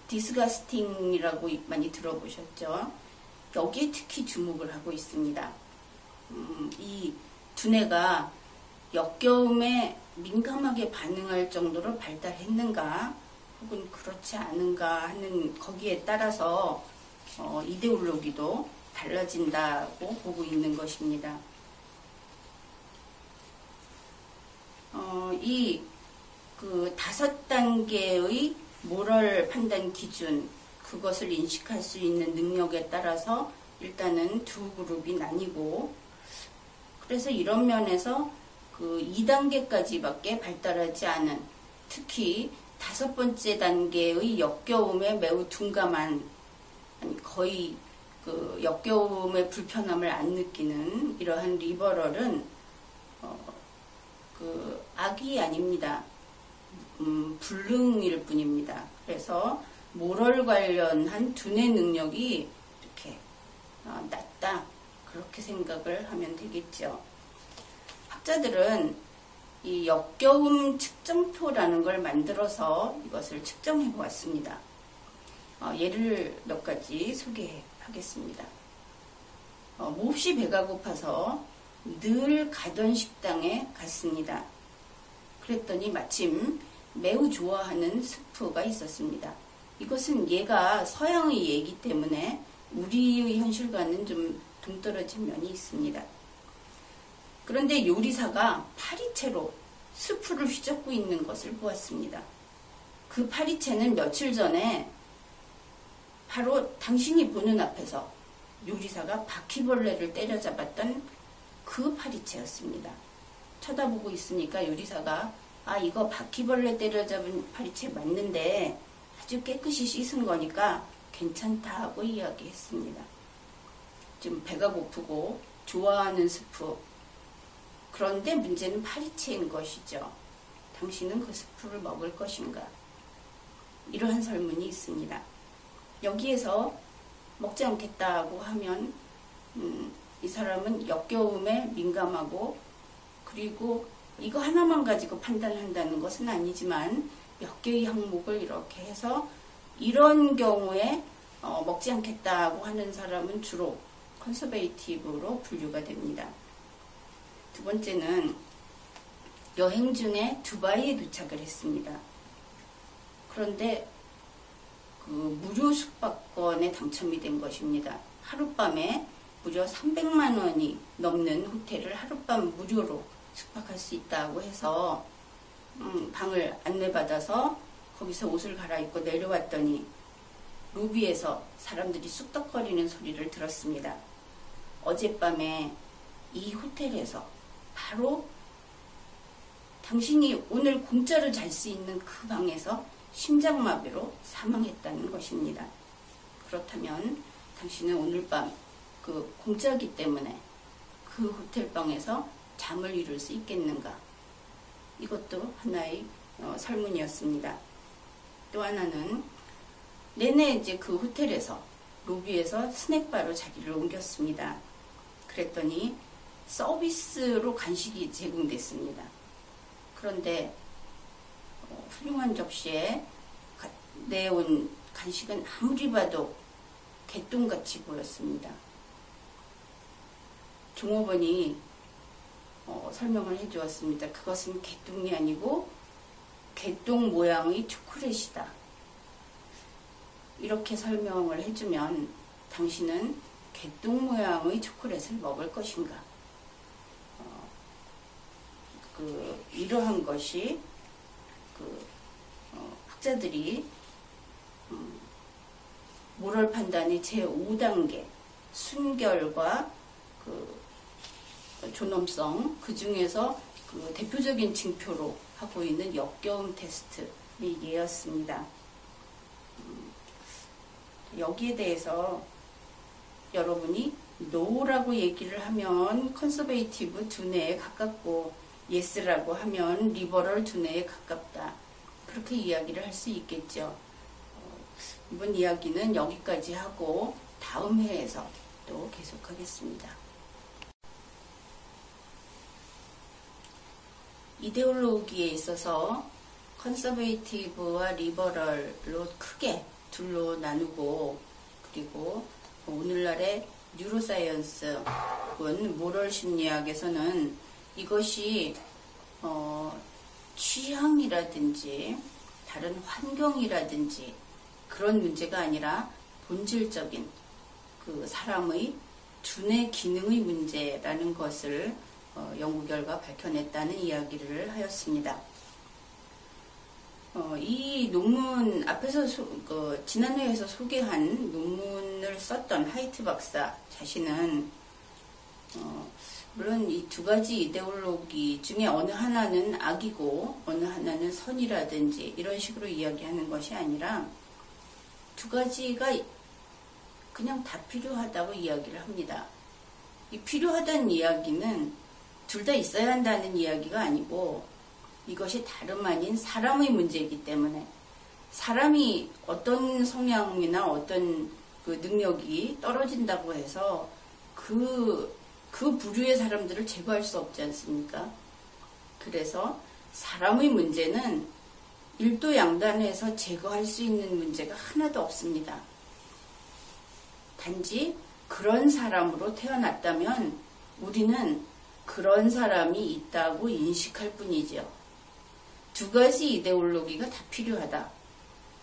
디스가스팅이라고 많이 들어보셨죠? 여기에 특히 주목을 하고 있습니다. 이 두뇌가 역겨움에 민감하게 반응할 정도로 발달했는가 혹은 그렇지 않은가 하는 거기에 따라서 이데올로기도 달라진다고 보고 있는 것입니다. 이 그 5단계의 모럴 판단 기준, 그것을 인식할 수 있는 능력에 따라서 일단은 두 그룹이 나뉘고, 그래서 이런 면에서 그 2단계까지밖에 발달하지 않은, 특히 5번째 단계의 역겨움에 매우 둔감한, 거의 그 역겨움의 불편함을 안 느끼는 이러한 리버럴은 그 악이 아닙니다. 불능일 뿐입니다. 그래서 모럴 관련한 두뇌 능력이 이렇게 낮다, 그렇게 생각을 하면 되겠죠. 학자들은 이 역겨움 측정표라는 걸 만들어서 이것을 측정해 보았습니다. 예를 몇 가지 소개하겠습니다. 몹시 배가 고파서 늘 가던 식당에 갔습니다. 그랬더니 마침 매우 좋아하는 스프가 있었습니다. 이것은 얘가 서양의 얘기 때문에 우리의 현실과는 좀 동떨어진 면이 있습니다. 그런데 요리사가 파리채로 스프를 휘젓고 있는 것을 보았습니다. 그 파리채는 며칠 전에 바로 당신이 보는 앞에서 요리사가 바퀴벌레를 때려잡았던 그 파리채였습니다. 쳐다보고 있으니까 요리사가 이거 바퀴벌레 때려잡은 파리채 맞는데 아주 깨끗이 씻은 거니까 괜찮다 하고 이야기했습니다. 지금 배가 고프고 좋아하는 스프, 그런데 문제는 파리채인 것이죠. 당신은 그 스프를 먹을 것인가? 이러한 설문이 있습니다. 여기에서 먹지 않겠다고 하면 이 사람은 역겨움에 민감하고, 그리고 이거 하나만 가지고 판단한다는 것은 아니지만 몇 개의 항목을 이렇게 해서 이런 경우에 먹지 않겠다고 하는 사람은 주로 컨서베이티브로 분류가 됩니다. 두 번째는 여행 중에 두바이에 도착을 했습니다. 그런데 그 무료 숙박권에 당첨이 된 것입니다. 하룻밤에 무려 300만 원이 넘는 호텔을 하룻밤 무료로 숙박할 수 있다고 해서 방을 안내받아서 거기서 옷을 갈아입고 내려왔더니 로비에서 사람들이 쑥덕거리는 소리를 들었습니다. 어젯밤에 이 호텔에서 바로 당신이 오늘 공짜로 잘 수 있는 그 방에서 심장마비로 사망했다는 것입니다. 그렇다면 당신은 오늘 밤 그 공짜기 때문에 그 호텔방에서 잠을 이룰 수 있겠는가? 이것도 하나의 설문이었습니다. 또 하나는 내내 이제 그 호텔에서 로비에서 스낵바로 자리를 옮겼습니다. 그랬더니 서비스로 간식이 제공됐습니다. 그런데 훌륭한 접시에 내온 간식은 아무리 봐도 개똥같이 보였습니다. 종업원이 설명을 해주었습니다. 그것은 개똥이 아니고 개똥 모양의 초콜릿이다. 이렇게 설명을 해주면 당신은 개똥 모양의 초콜릿을 먹을 것인가? 이러한 것이 학자들이 모럴 판단의 제5단계 순결과 존엄성, 그 중에서 대표적인 징표로 하고 있는 역겨움 테스트의 예였습니다. 여기에 대해서 여러분이 NO라고 얘기를 하면 컨서베이티브 두뇌에 가깝고 YES라고 하면 리버럴 두뇌에 가깝다. 그렇게 이야기를 할 수 있겠죠. 이번 이야기는 여기까지 하고 다음 회에서 또 계속하겠습니다. 이데올로기에 있어서 컨서베이티브와 리버럴로 크게 둘로 나누고, 그리고 오늘날의 뉴로사이언스 혹은 모럴 심리학에서는 이것이 취향이라든지 다른 환경이라든지 그런 문제가 아니라 본질적인 그 사람의 두뇌 기능의 문제라는 것을 연구 결과 밝혀냈다는 이야기를 하였습니다. 이 논문 앞에서 지난 회에서 소개한 논문을 썼던 하이트 박사 자신은 물론 이 두 가지 이데올로기 중에 어느 하나는 악이고 어느 하나는 선이라든지 이런 식으로 이야기하는 것이 아니라 두 가지가 그냥 다 필요하다고 이야기를 합니다. 이 필요하다는 이야기는 둘 다 있어야 한다는 이야기가 아니고 이것이 다름 아닌 사람의 문제이기 때문에 사람이 어떤 성향이나 어떤 그 능력이 떨어진다고 해서 그 부류의 사람들을 제거할 수 없지 않습니까? 그래서 사람의 문제는 일도양단해서 제거할 수 있는 문제가 하나도 없습니다. 단지 그런 사람으로 태어났다면 우리는 그런 사람이 있다고 인식할 뿐이죠. 두 가지 이데올로기가 다 필요하다.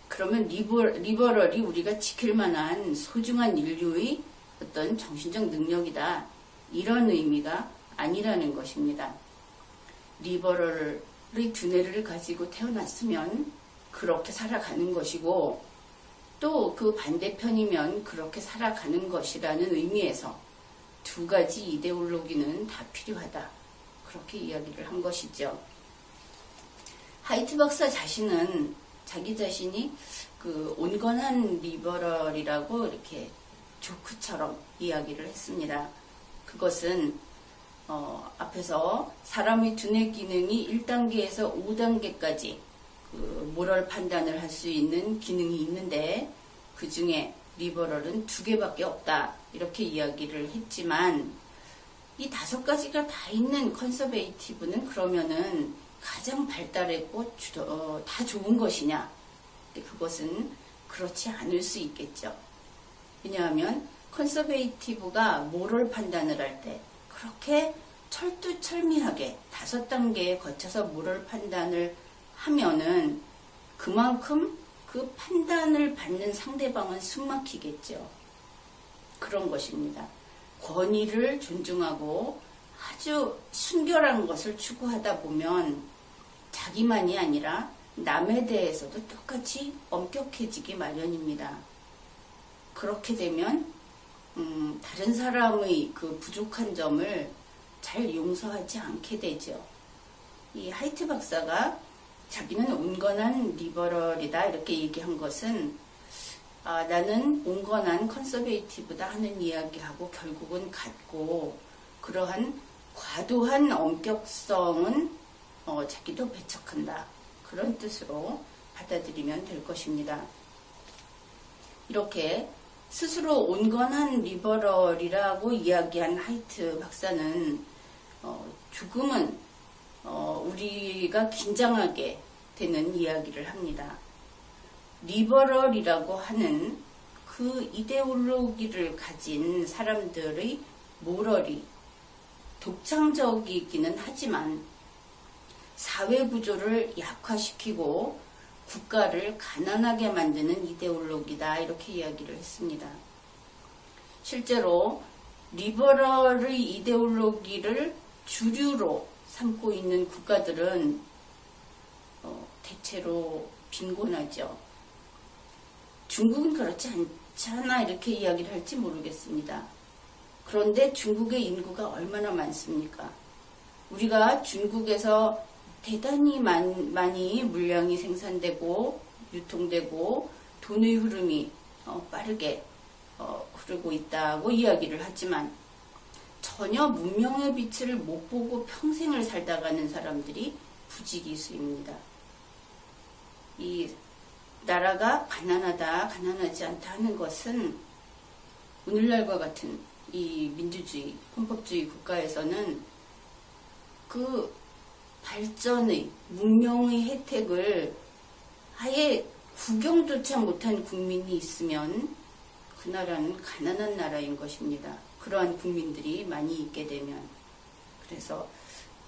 그러면 리버럴이 우리가 지킬 만한 소중한 인류의 어떤 정신적 능력이다. 이런 의미가 아니라는 것입니다. 리버럴의 두뇌를 가지고 태어났으면 그렇게 살아가는 것이고 또 그 반대편이면 그렇게 살아가는 것이라는 의미에서 두 가지 이데올로기는 다 필요하다. 그렇게 이야기를 한 것이죠. 하이트 박사 자신은 자기 자신이 그 온건한 리버럴이라고 이렇게 조크처럼 이야기를 했습니다. 그것은 앞에서 사람의 두뇌 기능이 1단계에서 5단계까지 그 모럴 판단을 할 수 있는 기능이 있는데 그 중에 리버럴은 2개밖에 없다. 이렇게 이야기를 했지만 이 5가지가 다 있는 컨서베이티브는 그러면은 가장 발달했고 다 좋은 것이냐? 그것은 그렇지 않을 수 있겠죠. 왜냐하면 컨서베이티브가 모럴 판단을 할 때 그렇게 철두철미하게 5단계에 거쳐서 모럴 판단을 하면은 그만큼 그 판단을 받는 상대방은 숨막히겠죠. 그런 것입니다. 권위를 존중하고 아주 순결한 것을 추구하다 보면 자기만이 아니라 남에 대해서도 똑같이 엄격해지기 마련입니다. 그렇게 되면 다른 사람의 그 부족한 점을 잘 용서하지 않게 되죠. 이 하이트 박사가 자기는 온건한 리버럴이다 이렇게 얘기한 것은 나는 온건한 컨서베이티브다 하는 이야기하고 결국은 같고, 그러한 과도한 엄격성은 자기도 배척한다, 그런 뜻으로 받아들이면 될 것입니다. 이렇게 스스로 온건한 리버럴이라고 이야기한 하이트 박사는 조금은 우리가 긴장하게 되는 이야기를 합니다. 리버럴이라고 하는 그 이데올로기를 가진 사람들의 모럴이 독창적이기는 하지만 사회 구조를 약화시키고 국가를 가난하게 만드는 이데올로기다, 이렇게 이야기를 했습니다. 실제로 리버럴의 이데올로기를 주류로 삼고 있는 국가들은 대체로 빈곤하죠. 중국은 그렇지 않잖아, 이렇게 이야기를 할지 모르겠습니다. 그런데 중국의 인구가 얼마나 많습니까? 우리가 중국에서 대단히 많이 물량이 생산되고 유통되고 돈의 흐름이 빠르게 흐르고 있다고 이야기를 하지만 전혀 문명의 빛을 못 보고 평생을 살다 가는 사람들이 부지기수입니다. 이 나라가 가난하다, 가난하지 않다 하는 것은 오늘날과 같은 이 민주주의, 헌법주의 국가에서는 그 발전의, 문명의 혜택을 아예 구경조차 못한 국민이 있으면 그 나라는 가난한 나라인 것입니다. 그러한 국민들이 많이 있게 되면. 그래서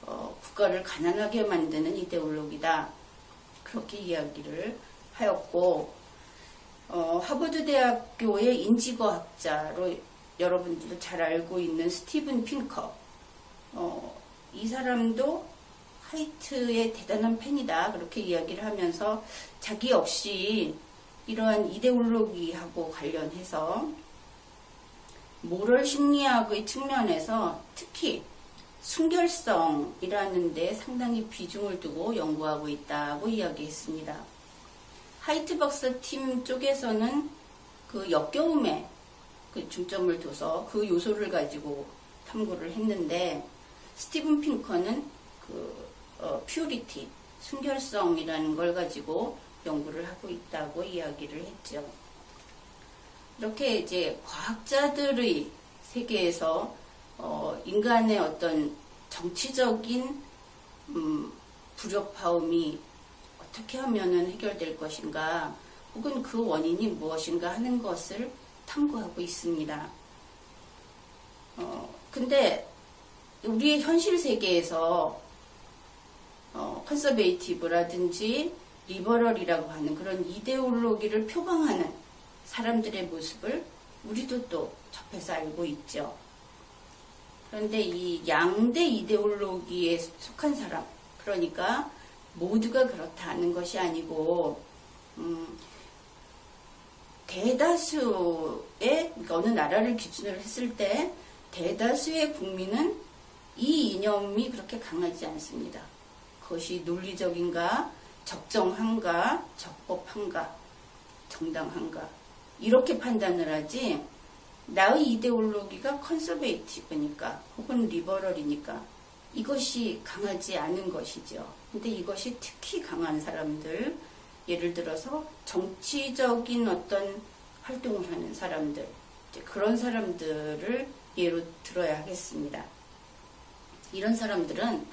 국가를 가난하게 만드는 이데올로기다, 그렇게 이야기를 하였고, 하버드 대학교의 인지과학자로 여러분들도 잘 알고 있는 스티븐 핑커, 이 사람도 하이트의 대단한 팬이다, 그렇게 이야기를 하면서 자기 역시 이러한 이데올로기하고 관련해서 모럴 심리학의 측면에서 특히 순결성이라는 데 상당히 비중을 두고 연구하고 있다고 이야기했습니다. 하이트 박사 팀 쪽에서는 그 역겨움에 그 중점을 둬서 그 요소를 가지고 탐구를 했는데, 스티븐 핑커는 퓨리티, 순결성이라는 걸 가지고 연구를 하고 있다고 이야기를 했죠. 이렇게 이제 과학자들의 세계에서 인간의 어떤 정치적인 불협화음이 어떻게 하면은 해결될 것인가, 혹은 그 원인이 무엇인가 하는 것을 탐구하고 있습니다. 근데 우리의 현실 세계에서 컨서베이티브라든지 리버럴이라고 하는 그런 이데올로기를 표방하는 사람들의 모습을 우리도 또 접해서 알고 있죠. 그런데 이 양대 이데올로기에 속한 사람, 그러니까 모두가 그렇다는 것이 아니고 대다수의, 그러니까 어느 나라를 기준으로 했을 때 대다수의 국민은 이 이념이 그렇게 강하지 않습니다. 그것이 논리적인가, 적정한가, 적법한가, 정당한가, 이렇게 판단을 하지, 나의 이데올로기가 컨서베이티브니까 혹은 리버럴이니까 이것이 강하지 않은 것이죠. 근데 이것이 특히 강한 사람들, 예를 들어서 정치적인 어떤 활동을 하는 사람들, 그런 사람들을 예로 들어야 하겠습니다. 이런 사람들은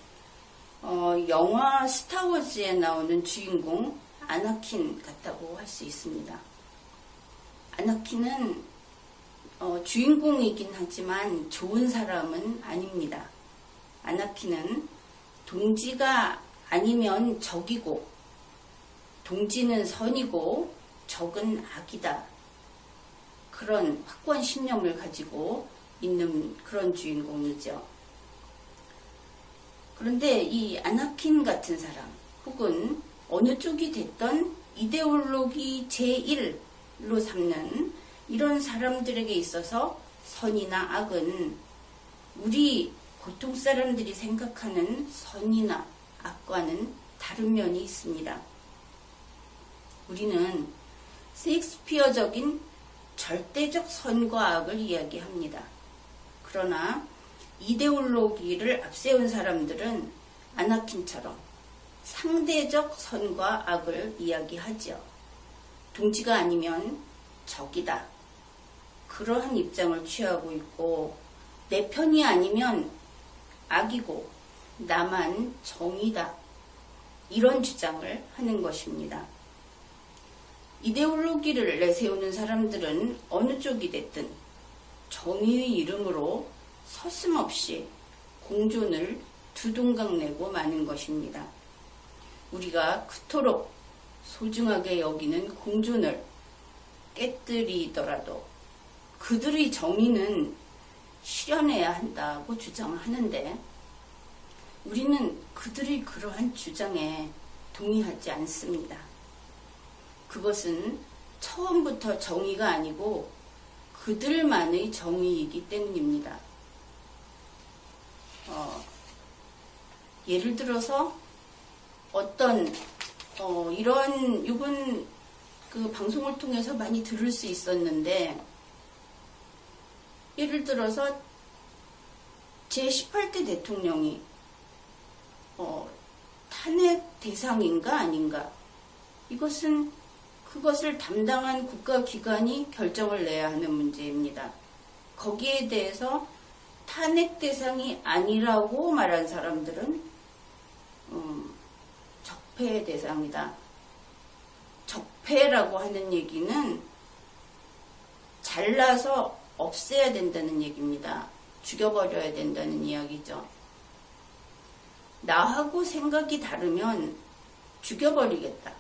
영화 스타워즈에 나오는 주인공 아나킨 같다고 할 수 있습니다. 아나킨은 주인공이긴 하지만 좋은 사람은 아닙니다. 아나킨은 동지가 아니면 적이고, 동지는 선이고 적은 악이다, 그런 확고한 신념을 가지고 있는 그런 주인공이죠. 그런데 이 아나킨 같은 사람, 혹은 어느 쪽이 됐던 이데올로기 제1로 삼는 이런 사람들에게 있어서 선이나 악은 우리 보통 사람들이 생각하는 선이나 악과는 다른 면이 있습니다. 우리는 셰익스피어적인 절대적 선과 악을 이야기합니다. 그러나 이데올로기를 앞세운 사람들은 아나킨처럼 상대적 선과 악을 이야기하죠. 동지가 아니면 적이다. 그러한 입장을 취하고 있고, 내 편이 아니면 악이고 나만 정의다. 이런 주장을 하는 것입니다. 이데올로기를 내세우는 사람들은 어느 쪽이 됐든 정의의 이름으로 서슴없이 공존을 두동강 내고 마는 것입니다. 우리가 그토록 소중하게 여기는 공존을 깨뜨리더라도 그들의 정의는 실현해야 한다고 주장하는데, 우리는 그들의 그러한 주장에 동의하지 않습니다. 그것은 처음부터 정의가 아니고 그들만의 정의이기 때문입니다. 예를 들어서 어떤 이번 그 방송을 통해서 많이 들을 수 있었는데, 예를 들어서 제18대 대통령이 탄핵 대상인가 아닌가, 그것을 담당한 국가기관이 결정을 내야 하는 문제입니다. 거기에 대해서 탄핵 대상이 아니라고 말한 사람들은 적폐 대상이다. 적폐라고 하는 얘기는 잘라서 없애야 된다는 얘기입니다. 죽여버려야 된다는 이야기죠. 나하고 생각이 다르면 죽여버리겠다.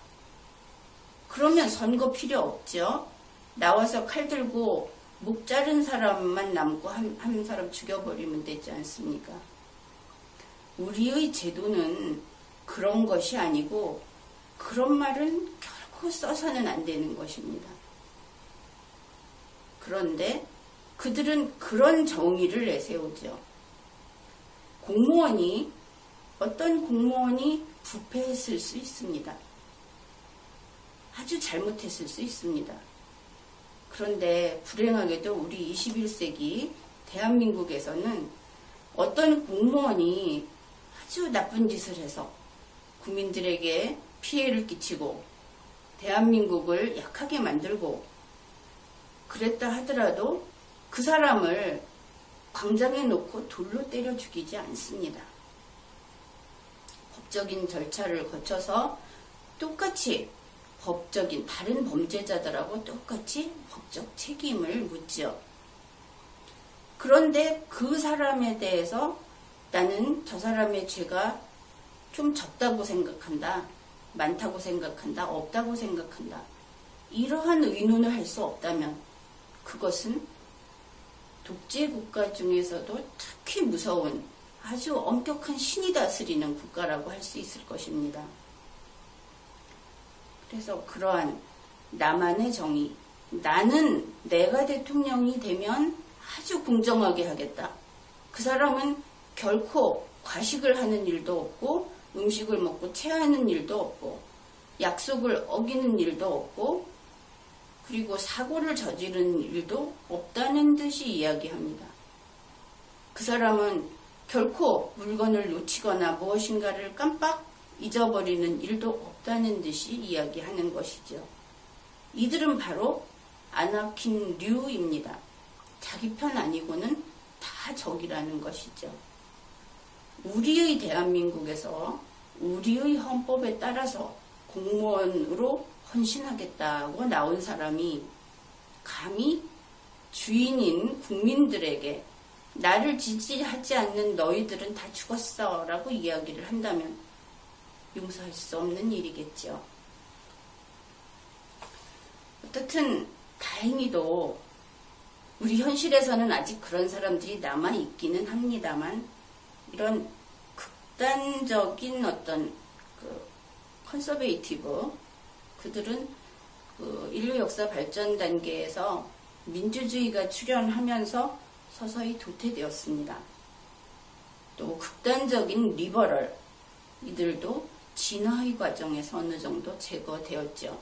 그러면 선거 필요 없죠. 나와서 칼 들고 목 자른 사람만 남고 한 사람 죽여버리면 되지 않습니까? 우리의 제도는 그런 것이 아니고, 그런 말은 결코 써서는 안 되는 것입니다. 그런데 그들은 그런 정의를 내세우죠. 어떤 공무원이 부패했을 수 있습니다. 아주 잘못했을 수 있습니다. 그런데 불행하게도 우리 21세기 대한민국에서는 어떤 공무원이 아주 나쁜 짓을 해서 국민들에게 피해를 끼치고 대한민국을 약하게 만들고 그랬다 하더라도 그 사람을 광장에 놓고 돌로 때려 죽이지 않습니다. 법적인 절차를 거쳐서 똑같이 다른 범죄자들하고 똑같이 법적 책임을 묻죠. 그런데 그 사람에 대해서 나는 저 사람의 죄가 좀 적다고 생각한다, 많다고 생각한다, 없다고 생각한다, 이러한 의논을 할 수 없다면 그것은 독재국가 중에서도 특히 무서운 아주 엄격한 신이 다스리는 국가라고 할 수 있을 것입니다. 그래서 그러한 나만의 정의, 나는 내가 대통령이 되면 아주 공정하게 하겠다. 그 사람은 결코 과식을 하는 일도 없고, 음식을 먹고 체하는 일도 없고, 약속을 어기는 일도 없고, 그리고 사고를 저지르는 일도 없다는 듯이 이야기합니다. 그 사람은 결코 물건을 놓치거나 무엇인가를 깜빡 잊어버리는 일도 없다는 듯이 이야기하는 것이죠. 이들은 바로 아나킨류입니다. 자기 편 아니고는 다 적이라는 것이죠. 우리의 대한민국에서 우리의 헌법에 따라서 공무원으로 헌신하겠다고 나온 사람이 감히 주인인 국민들에게 나를 지지하지 않는 너희들은 다 죽었어 라고 이야기를 한다면 용서할 수 없는 일이겠죠. 어떻든 다행히도 우리 현실에서는 아직 그런 사람들이 남아있기는 합니다만, 이런 극단적인 어떤 컨서베이티브, 그들은 인류 역사 발전 단계에서 민주주의가 출현하면서 서서히 도태되었습니다. 또 극단적인 리버럴, 이들도 진화의 과정에서 어느 정도 제거되었죠.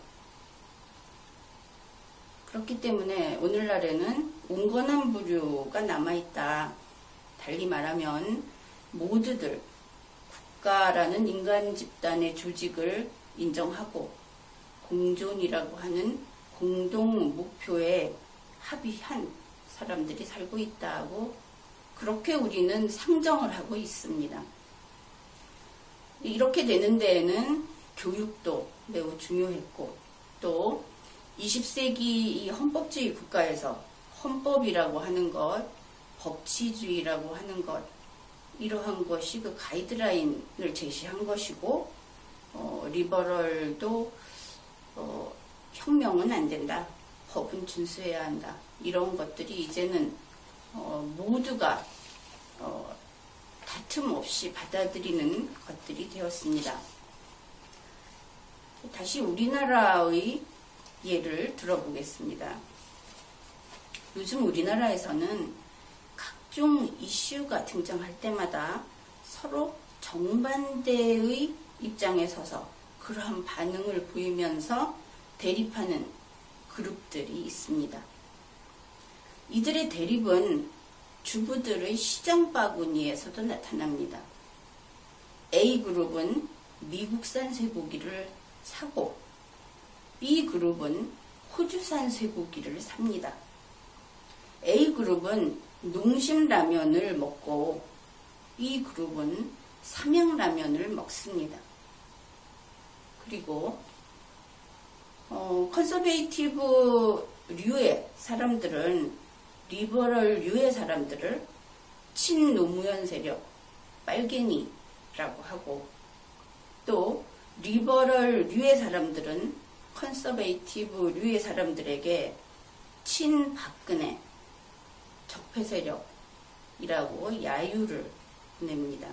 그렇기 때문에 오늘날에는 온건한 부류가 남아있다. 달리 말하면 모두들 국가라는 인간 집단의 조직을 인정하고 공존이라고 하는 공동 목표에 합의한 사람들이 살고 있다고 그렇게 우리는 상정을 하고 있습니다. 이렇게 되는 데에는 교육도 매우 중요했고 또 20세기 이 헌법주의 국가에서 헌법이라고 하는 것, 법치주의라고 하는 것 이러한 것이 그 가이드라인을 제시한 것이고 리버럴도 혁명은 안 된다. 법은 준수해야 한다. 이런 것들이 이제는 모두가 다툼 없이 받아들이는 것들이 되었습니다. 다시 우리나라의 예를 들어보겠습니다. 요즘 우리나라에서는 각종 이슈가 등장할 때마다 서로 정반대의 입장에 서서 그러한 반응을 보이면서 대립하는 그룹들이 있습니다. 이들의 대립은 주부들의 시장 바구니에서도 나타납니다. A그룹은 미국산 쇠고기를 사고 B그룹은 호주산 쇠고기를 삽니다. A그룹은 농심라면을 먹고 B그룹은 삼양라면을 먹습니다. 그리고 컨서베이티브류의 사람들은 리버럴류의 사람들을 친노무현 세력, 빨갱이라고 하고 또 리버럴류의 사람들은 컨서베이티브류의 사람들에게 친박근혜, 적폐 세력이라고 야유를 냅니다.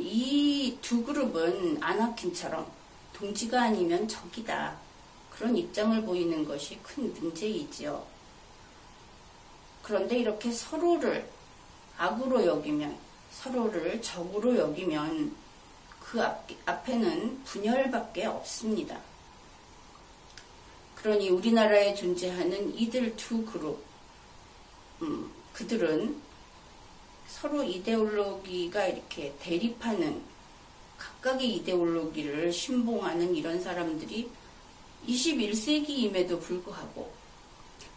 이 두 그룹은 아나킨처럼 동지가 아니면 적이다. 그런 입장을 보이는 것이 큰 문제이지요. 그런데 이렇게 서로를 악으로 여기면, 서로를 적으로 여기면 그 앞에는 분열밖에 없습니다. 그러니 우리나라에 존재하는 이들 두 그룹, 그들은 서로 이데올로기가 이렇게 대립하는 각각의 이데올로기를 신봉하는 이런 사람들이 21세기임에도 불구하고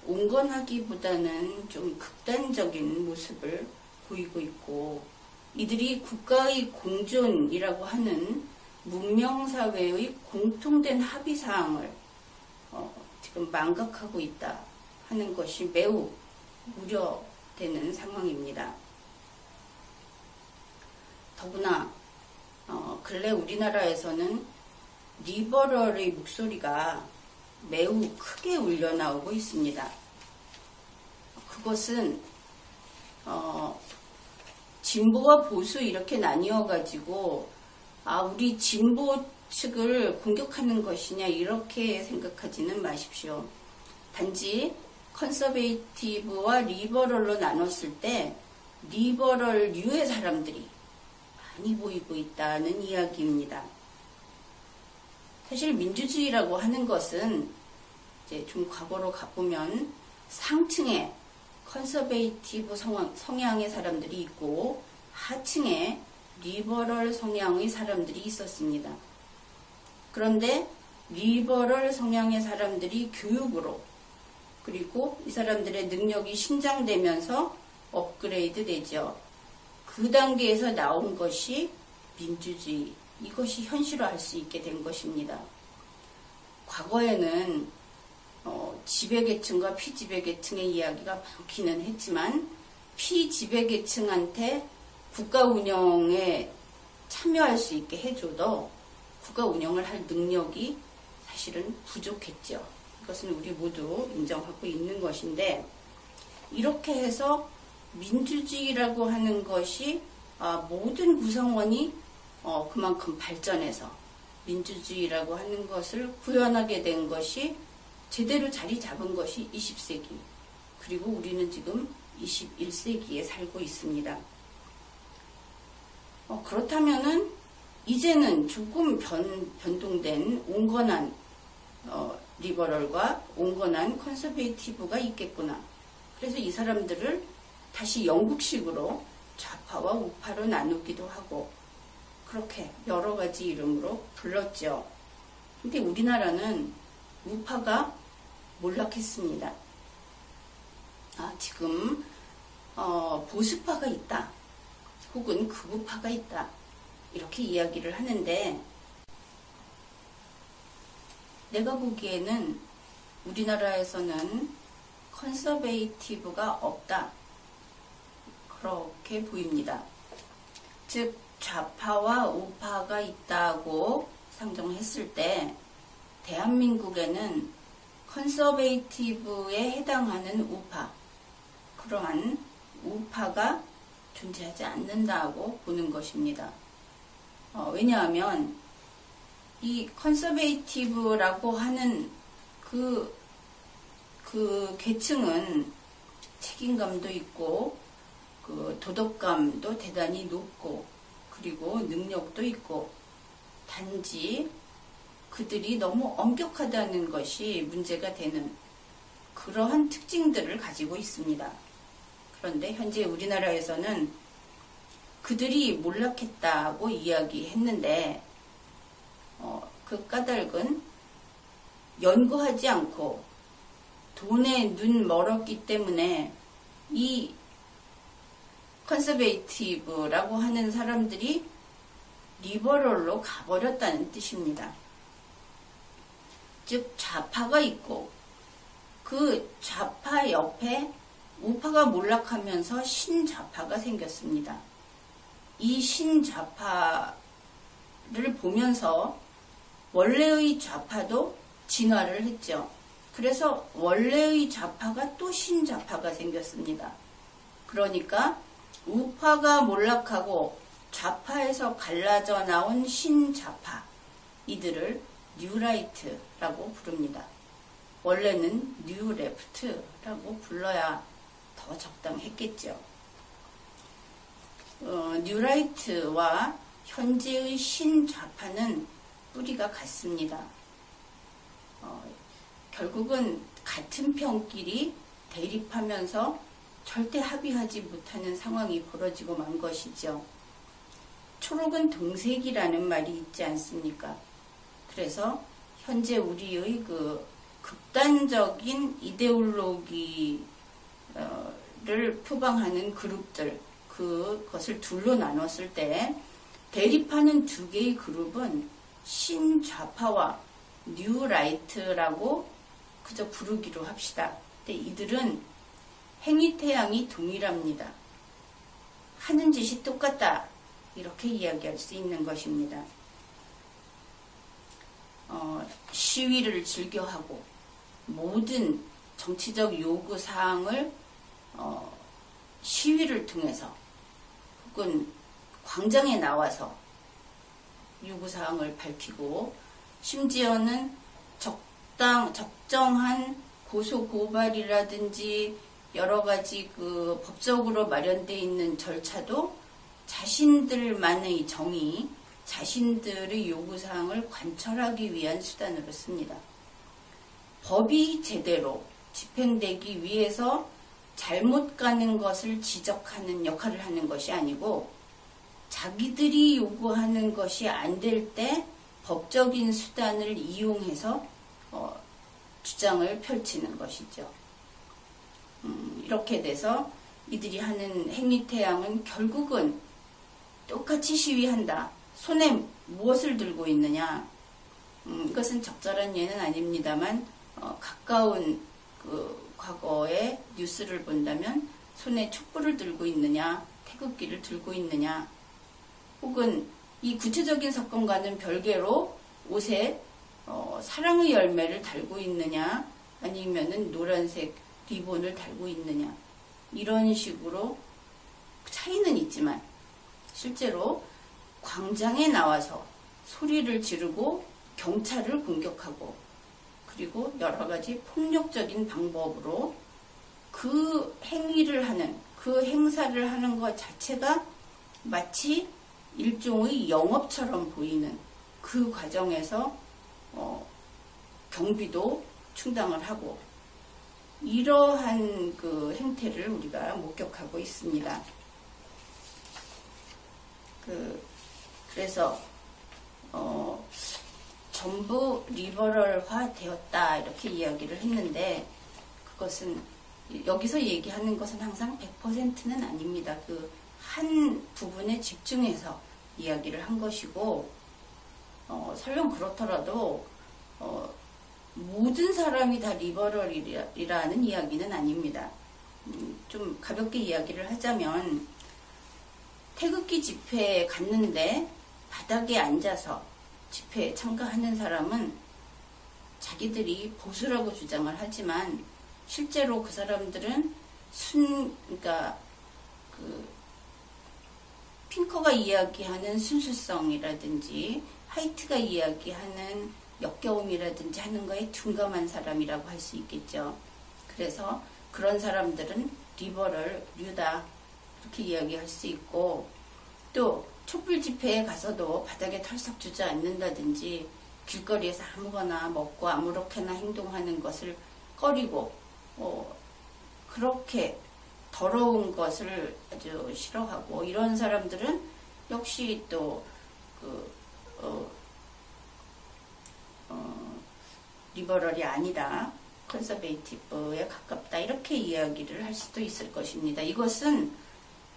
온건하기보다는 좀 극단적인 모습을 보이고 있고 이들이 국가의 공존이라고 하는 문명사회의 공통된 합의사항을 지금 망각하고 있다 하는 것이 매우 우려되는 상황입니다. 더구나 근래 우리나라에서는 리버럴의 목소리가 매우 크게 울려나오고 있습니다. 그것은 진보와 보수 이렇게 나뉘어가지고 우리 진보 측을 공격하는 것이냐 이렇게 생각하지는 마십시오. 단지 컨서베이티브와 리버럴로 나눴을 때 리버럴류의 사람들이 많이 보이고 있다는 이야기입니다. 사실 민주주의라고 하는 것은 이제 좀 과거로 가보면 상층에 컨서베이티브 성향의 사람들이 있고 하층에 리버럴 성향의 사람들이 있었습니다. 그런데 리버럴 성향의 사람들이 교육으로 그리고 이 사람들의 능력이 신장되면서 업그레이드 되죠. 그 단계에서 나온 것이 민주주의, 이것이 현실화할 수 있게 된 것입니다. 과거에는 지배계층과 피지배계층의 이야기가 많기는 했지만 피지배계층한테 국가 운영에 참여할 수 있게 해줘도 국가 운영을 할 능력이 사실은 부족했죠. 이것은 우리 모두 인정하고 있는 것인데 이렇게 해서 민주주의라고 하는 것이 모든 구성원이 그만큼 발전해서 민주주의라고 하는 것을 구현하게 된 것이 제대로 자리 잡은 것이 20세기 그리고 우리는 지금 21세기에 살고 있습니다. 그렇다면은 이제는 조금 변동된 온건한 리버럴과 온건한 컨서베이티브가 있겠구나. 그래서 이 사람들을 다시 영국식으로 좌파와 우파로 나누기도 하고 그렇게 여러 가지 이름으로 불렀죠. 근데 우리나라는 우파가 몰락했습니다. 지금 보수파가 있다. 혹은 극우파가 있다. 이렇게 이야기를 하는데 내가 보기에는 우리나라에서는 컨서베이티브가 없다. 그렇게 보입니다. 즉 좌파와 우파가 있다고 상정했을 때 대한민국에는 컨서베이티브에 해당하는 우파, 그러한 우파가 존재하지 않는다고 보는 것입니다. 왜냐하면 이 컨서베이티브라고 하는 그 계층은 책임감도 있고 그 도덕감도 대단히 높고 그리고 능력도 있고 단지 그들이 너무 엄격하다는 것이 문제가 되는 그러한 특징들을 가지고 있습니다. 그런데 현재 우리나라에서는 그들이 몰락했다고 이야기했는데 그 까닭은 연구하지 않고 돈에 눈 멀었기 때문에 이 컨서베이티브라고 하는 사람들이 리버럴로 가버렸다는 뜻입니다. 즉 좌파가 있고 그 좌파 옆에 우파가 몰락하면서 신좌파가 생겼습니다. 이 신좌파를 보면서 원래의 좌파도 진화를 했죠. 그래서 원래의 좌파가 또 신좌파가 생겼습니다. 그러니까 우파가 몰락하고 좌파에서 갈라져 나온 신좌파, 이들을 뉴라이트라고 부릅니다. 원래는 뉴레프트라고 불러야 더 적당했겠죠. 뉴라이트와 현재의 신좌파는 뿌리가 같습니다. 결국은 같은 편끼리 대립하면서 절대 합의하지 못하는 상황이 벌어지고 만 것이죠. 초록은 동색이라는 말이 있지 않습니까? 그래서 현재 우리의 그 극단적인 이데올로기를 표방하는 그룹들, 그것을 둘로 나눴을 때 대립하는 두 개의 그룹은 신좌파와 뉴라이트라고 그저 부르기로 합시다. 근데 이들은 행위태양이 동일합니다. 하는 짓이 똑같다. 이렇게 이야기할 수 있는 것입니다. 시위를 즐겨하고 모든 정치적 요구사항을 시위를 통해서 혹은 광장에 나와서 요구사항을 밝히고 심지어는 적정한 고소고발이라든지 여러 가지 그 법적으로 마련되어 있는 절차도 자신들만의 정의, 자신들의 요구사항을 관철하기 위한 수단으로 씁니다. 법이 제대로 집행되기 위해서 잘못 가는 것을 지적하는 역할을 하는 것이 아니고 자기들이 요구하는 것이 안 될 때 법적인 수단을 이용해서 주장을 펼치는 것이죠. 이렇게 돼서 이들이 하는 행위태양은 결국은 똑같이 시위한다. 손에 무엇을 들고 있느냐? 이것은 적절한 예는 아닙니다만 가까운 그 과거의 뉴스를 본다면 손에 촛불을 들고 있느냐, 태극기를 들고 있느냐, 혹은 이 구체적인 사건과는 별개로 옷에 사랑의 열매를 달고 있느냐, 아니면은 노란색 리본을 달고 있느냐, 이런 식으로 차이는 있지만 실제로 광장에 나와서 소리를 지르고 경찰을 공격하고 그리고 여러 가지 폭력적인 방법으로 그 행위를 하는, 그 행사를 하는 것 자체가 마치 일종의 영업처럼 보이는 그 과정에서 경비도 충당을 하고 이러한 그 행태를 우리가 목격하고 있습니다. 그래서 전부 리버럴화 되었다 이렇게 이야기를 했는데 그것은 여기서 얘기하는 것은 항상 100%는 아닙니다. 그 한 부분에 집중해서 이야기를 한 것이고 설령 그렇더라도 모든 사람이 다 리버럴이라는 이야기는 아닙니다. 좀 가볍게 이야기를 하자면 태극기 집회에 갔는데 바닥에 앉아서 집회에 참가하는 사람은 자기들이 보수라고 주장을 하지만 실제로 그 사람들은 그러니까 핑커가 이야기하는 순수성이라든지 하이트가 이야기하는 역겨움이라든지 하는 거에 둔감한 사람이라고 할 수 있겠죠. 그래서 그런 사람들은 리버럴류다 이렇게 이야기할 수 있고 또 촛불 집회에 가서도 바닥에 털썩 주저앉는다든지 길거리에서 아무거나 먹고 아무렇게나 행동하는 것을 꺼리고 그렇게 더러운 것을 아주 싫어하고 이런 사람들은 역시 또 리버럴이 아니다. 컨서베이티브에 가깝다. 이렇게 이야기를 할 수도 있을 것입니다. 이것은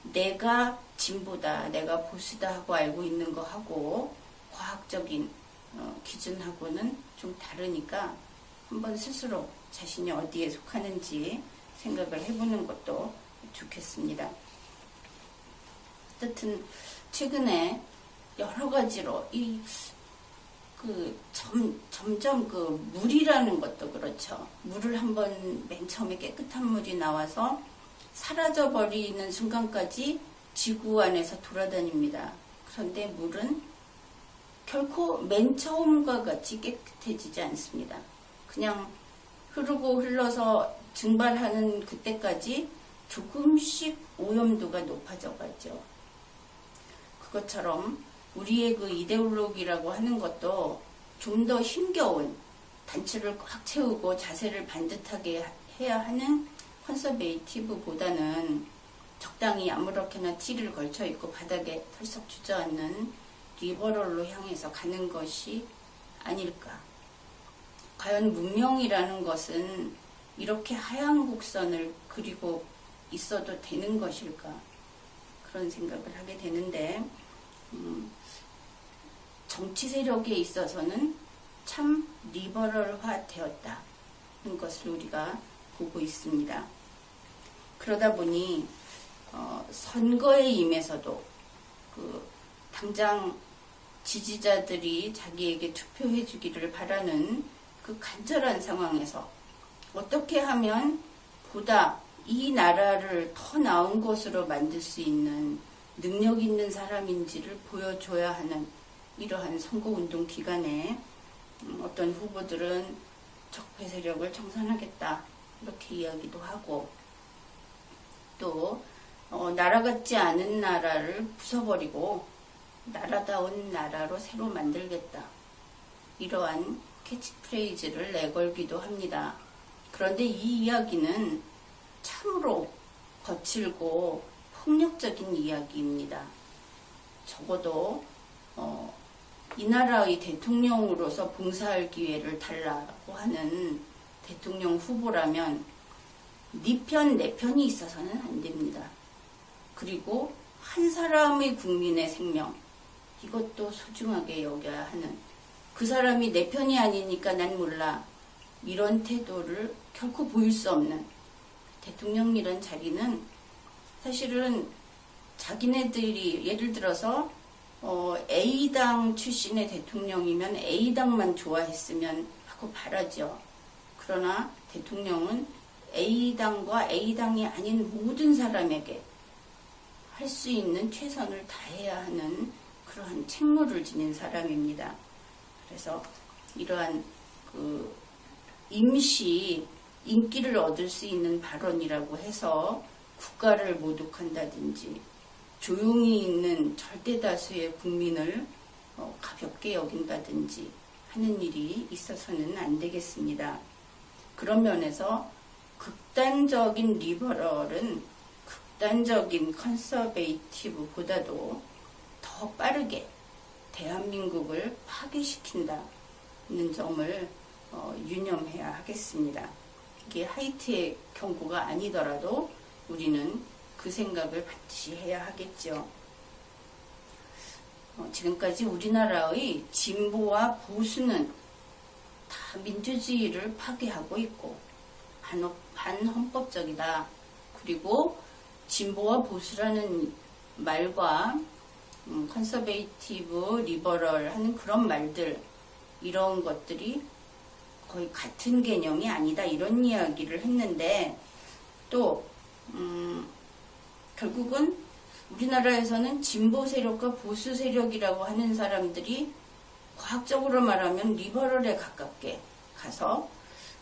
내가 진보다, 내가 보수다 하고 알고 있는 거하고 과학적인 기준하고는 좀 다르니까 한번 스스로 자신이 어디에 속하는지 생각을 해보는 것도 좋겠습니다. 어쨌든 최근에 여러 가지로 점점 물이라는 것도 그렇죠. 물을 한번 맨 처음에 깨끗한 물이 나와서 사라져버리는 순간까지 지구 안에서 돌아다닙니다. 그런데 물은 결코 맨 처음과 같이 깨끗해지지 않습니다. 그냥 흐르고 흘러서 증발하는 그때까지 조금씩 오염도가 높아져 가죠. 그것처럼 우리의 그 이데올로기라고 하는 것도 좀 더 힘겨운 단추를 꽉 채우고 자세를 반듯하게 해야 하는 컨서베이티브보다는 적당히 아무렇게나 티를 걸쳐 있고 바닥에 털썩 주저앉는 리버럴로 향해서 가는 것이 아닐까. 과연 문명이라는 것은 이렇게 하얀 곡선을 그리고 있어도 되는 것일까? 그런 생각을 하게 되는데 정치 세력에 있어서는 참 리버럴화 되었다는 것을 우리가 보고 있습니다. 그러다 보니 선거에 임해서도 당장 지지자들이 자기에게 투표해 주기를 바라는 그 간절한 상황에서 어떻게 하면 보다 이 나라를 더 나은 곳으로 만들 수 있는 능력 있는 사람인지를 보여줘야 하는 이러한 선거운동 기간에 어떤 후보들은 적폐 세력을 청산하겠다 이렇게 이야기도 하고 또 나라 같지 않은 나라를 부숴버리고 나라다운 나라로 새로 만들겠다 이러한 캐치프레이즈를 내걸기도 합니다. 그런데 이 이야기는 참으로 거칠고 폭력적인 이야기입니다. 적어도 이 나라의 대통령으로서 봉사할 기회를 달라고 하는 대통령 후보라면 네 편, 내 편이 있어서는 안 됩니다. 그리고 한 사람의 국민의 생명 이것도 소중하게 여겨야 하는 그 사람이 내 편이 아니니까 난 몰라 이런 태도를 결코 보일 수 없는 대통령이란 자리는 사실은 자기네들이 예를 들어서 A당 출신의 대통령이면 A당만 좋아했으면 하고 바라죠. 그러나 대통령은 A당과 A당이 아닌 모든 사람에게 할 수 있는 최선을 다해야 하는 그러한 책무를 지닌 사람입니다. 그래서 이러한 임시 인기를 얻을 수 있는 발언이라고 해서 국가를 모독한다든지 조용히 있는 절대 다수의 국민을 가볍게 여긴다든지 하는 일이 있어서는 안 되겠습니다. 그런 면에서 극단적인 리버럴은 극단적인 컨서베이티브보다도 더 빠르게 대한민국을 파괴시킨다는 점을 유념해야 하겠습니다. 이게 하이티의 경고가 아니더라도 우리는 그 생각을 반드시 해야 하겠죠. 지금까지 우리나라의 진보와 보수는 다 민주주의를 파괴하고 있고 반헌법적이다. 그리고 진보와 보수라는 말과 컨서베이티브, 리버럴 하는 그런 말들, 이런 것들이 거의 같은 개념이 아니다, 이런 이야기를 했는데, 또 결국은 우리나라에서는 진보 세력과 보수 세력이라고 하는 사람들이 과학적으로 말하면 리버럴에 가깝게 가서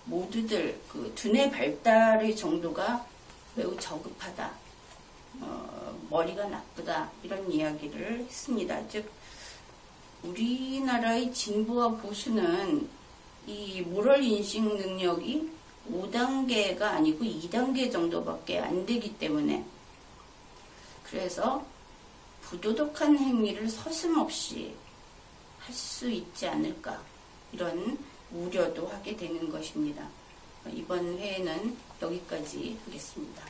모두들 그 두뇌 발달의 정도가 매우 저급하다, 머리가 나쁘다, 이런 이야기를 했습니다. 즉 우리나라의 진보와 보수는 이 모럴 인식 능력이 5단계가 아니고 2단계 정도밖에 안 되기 때문에, 그래서 부도덕한 행위를 서슴없이 할 수 있지 않을까, 이런 우려도 하게 되는 것입니다. 이번 회에는 여기까지 하겠습니다.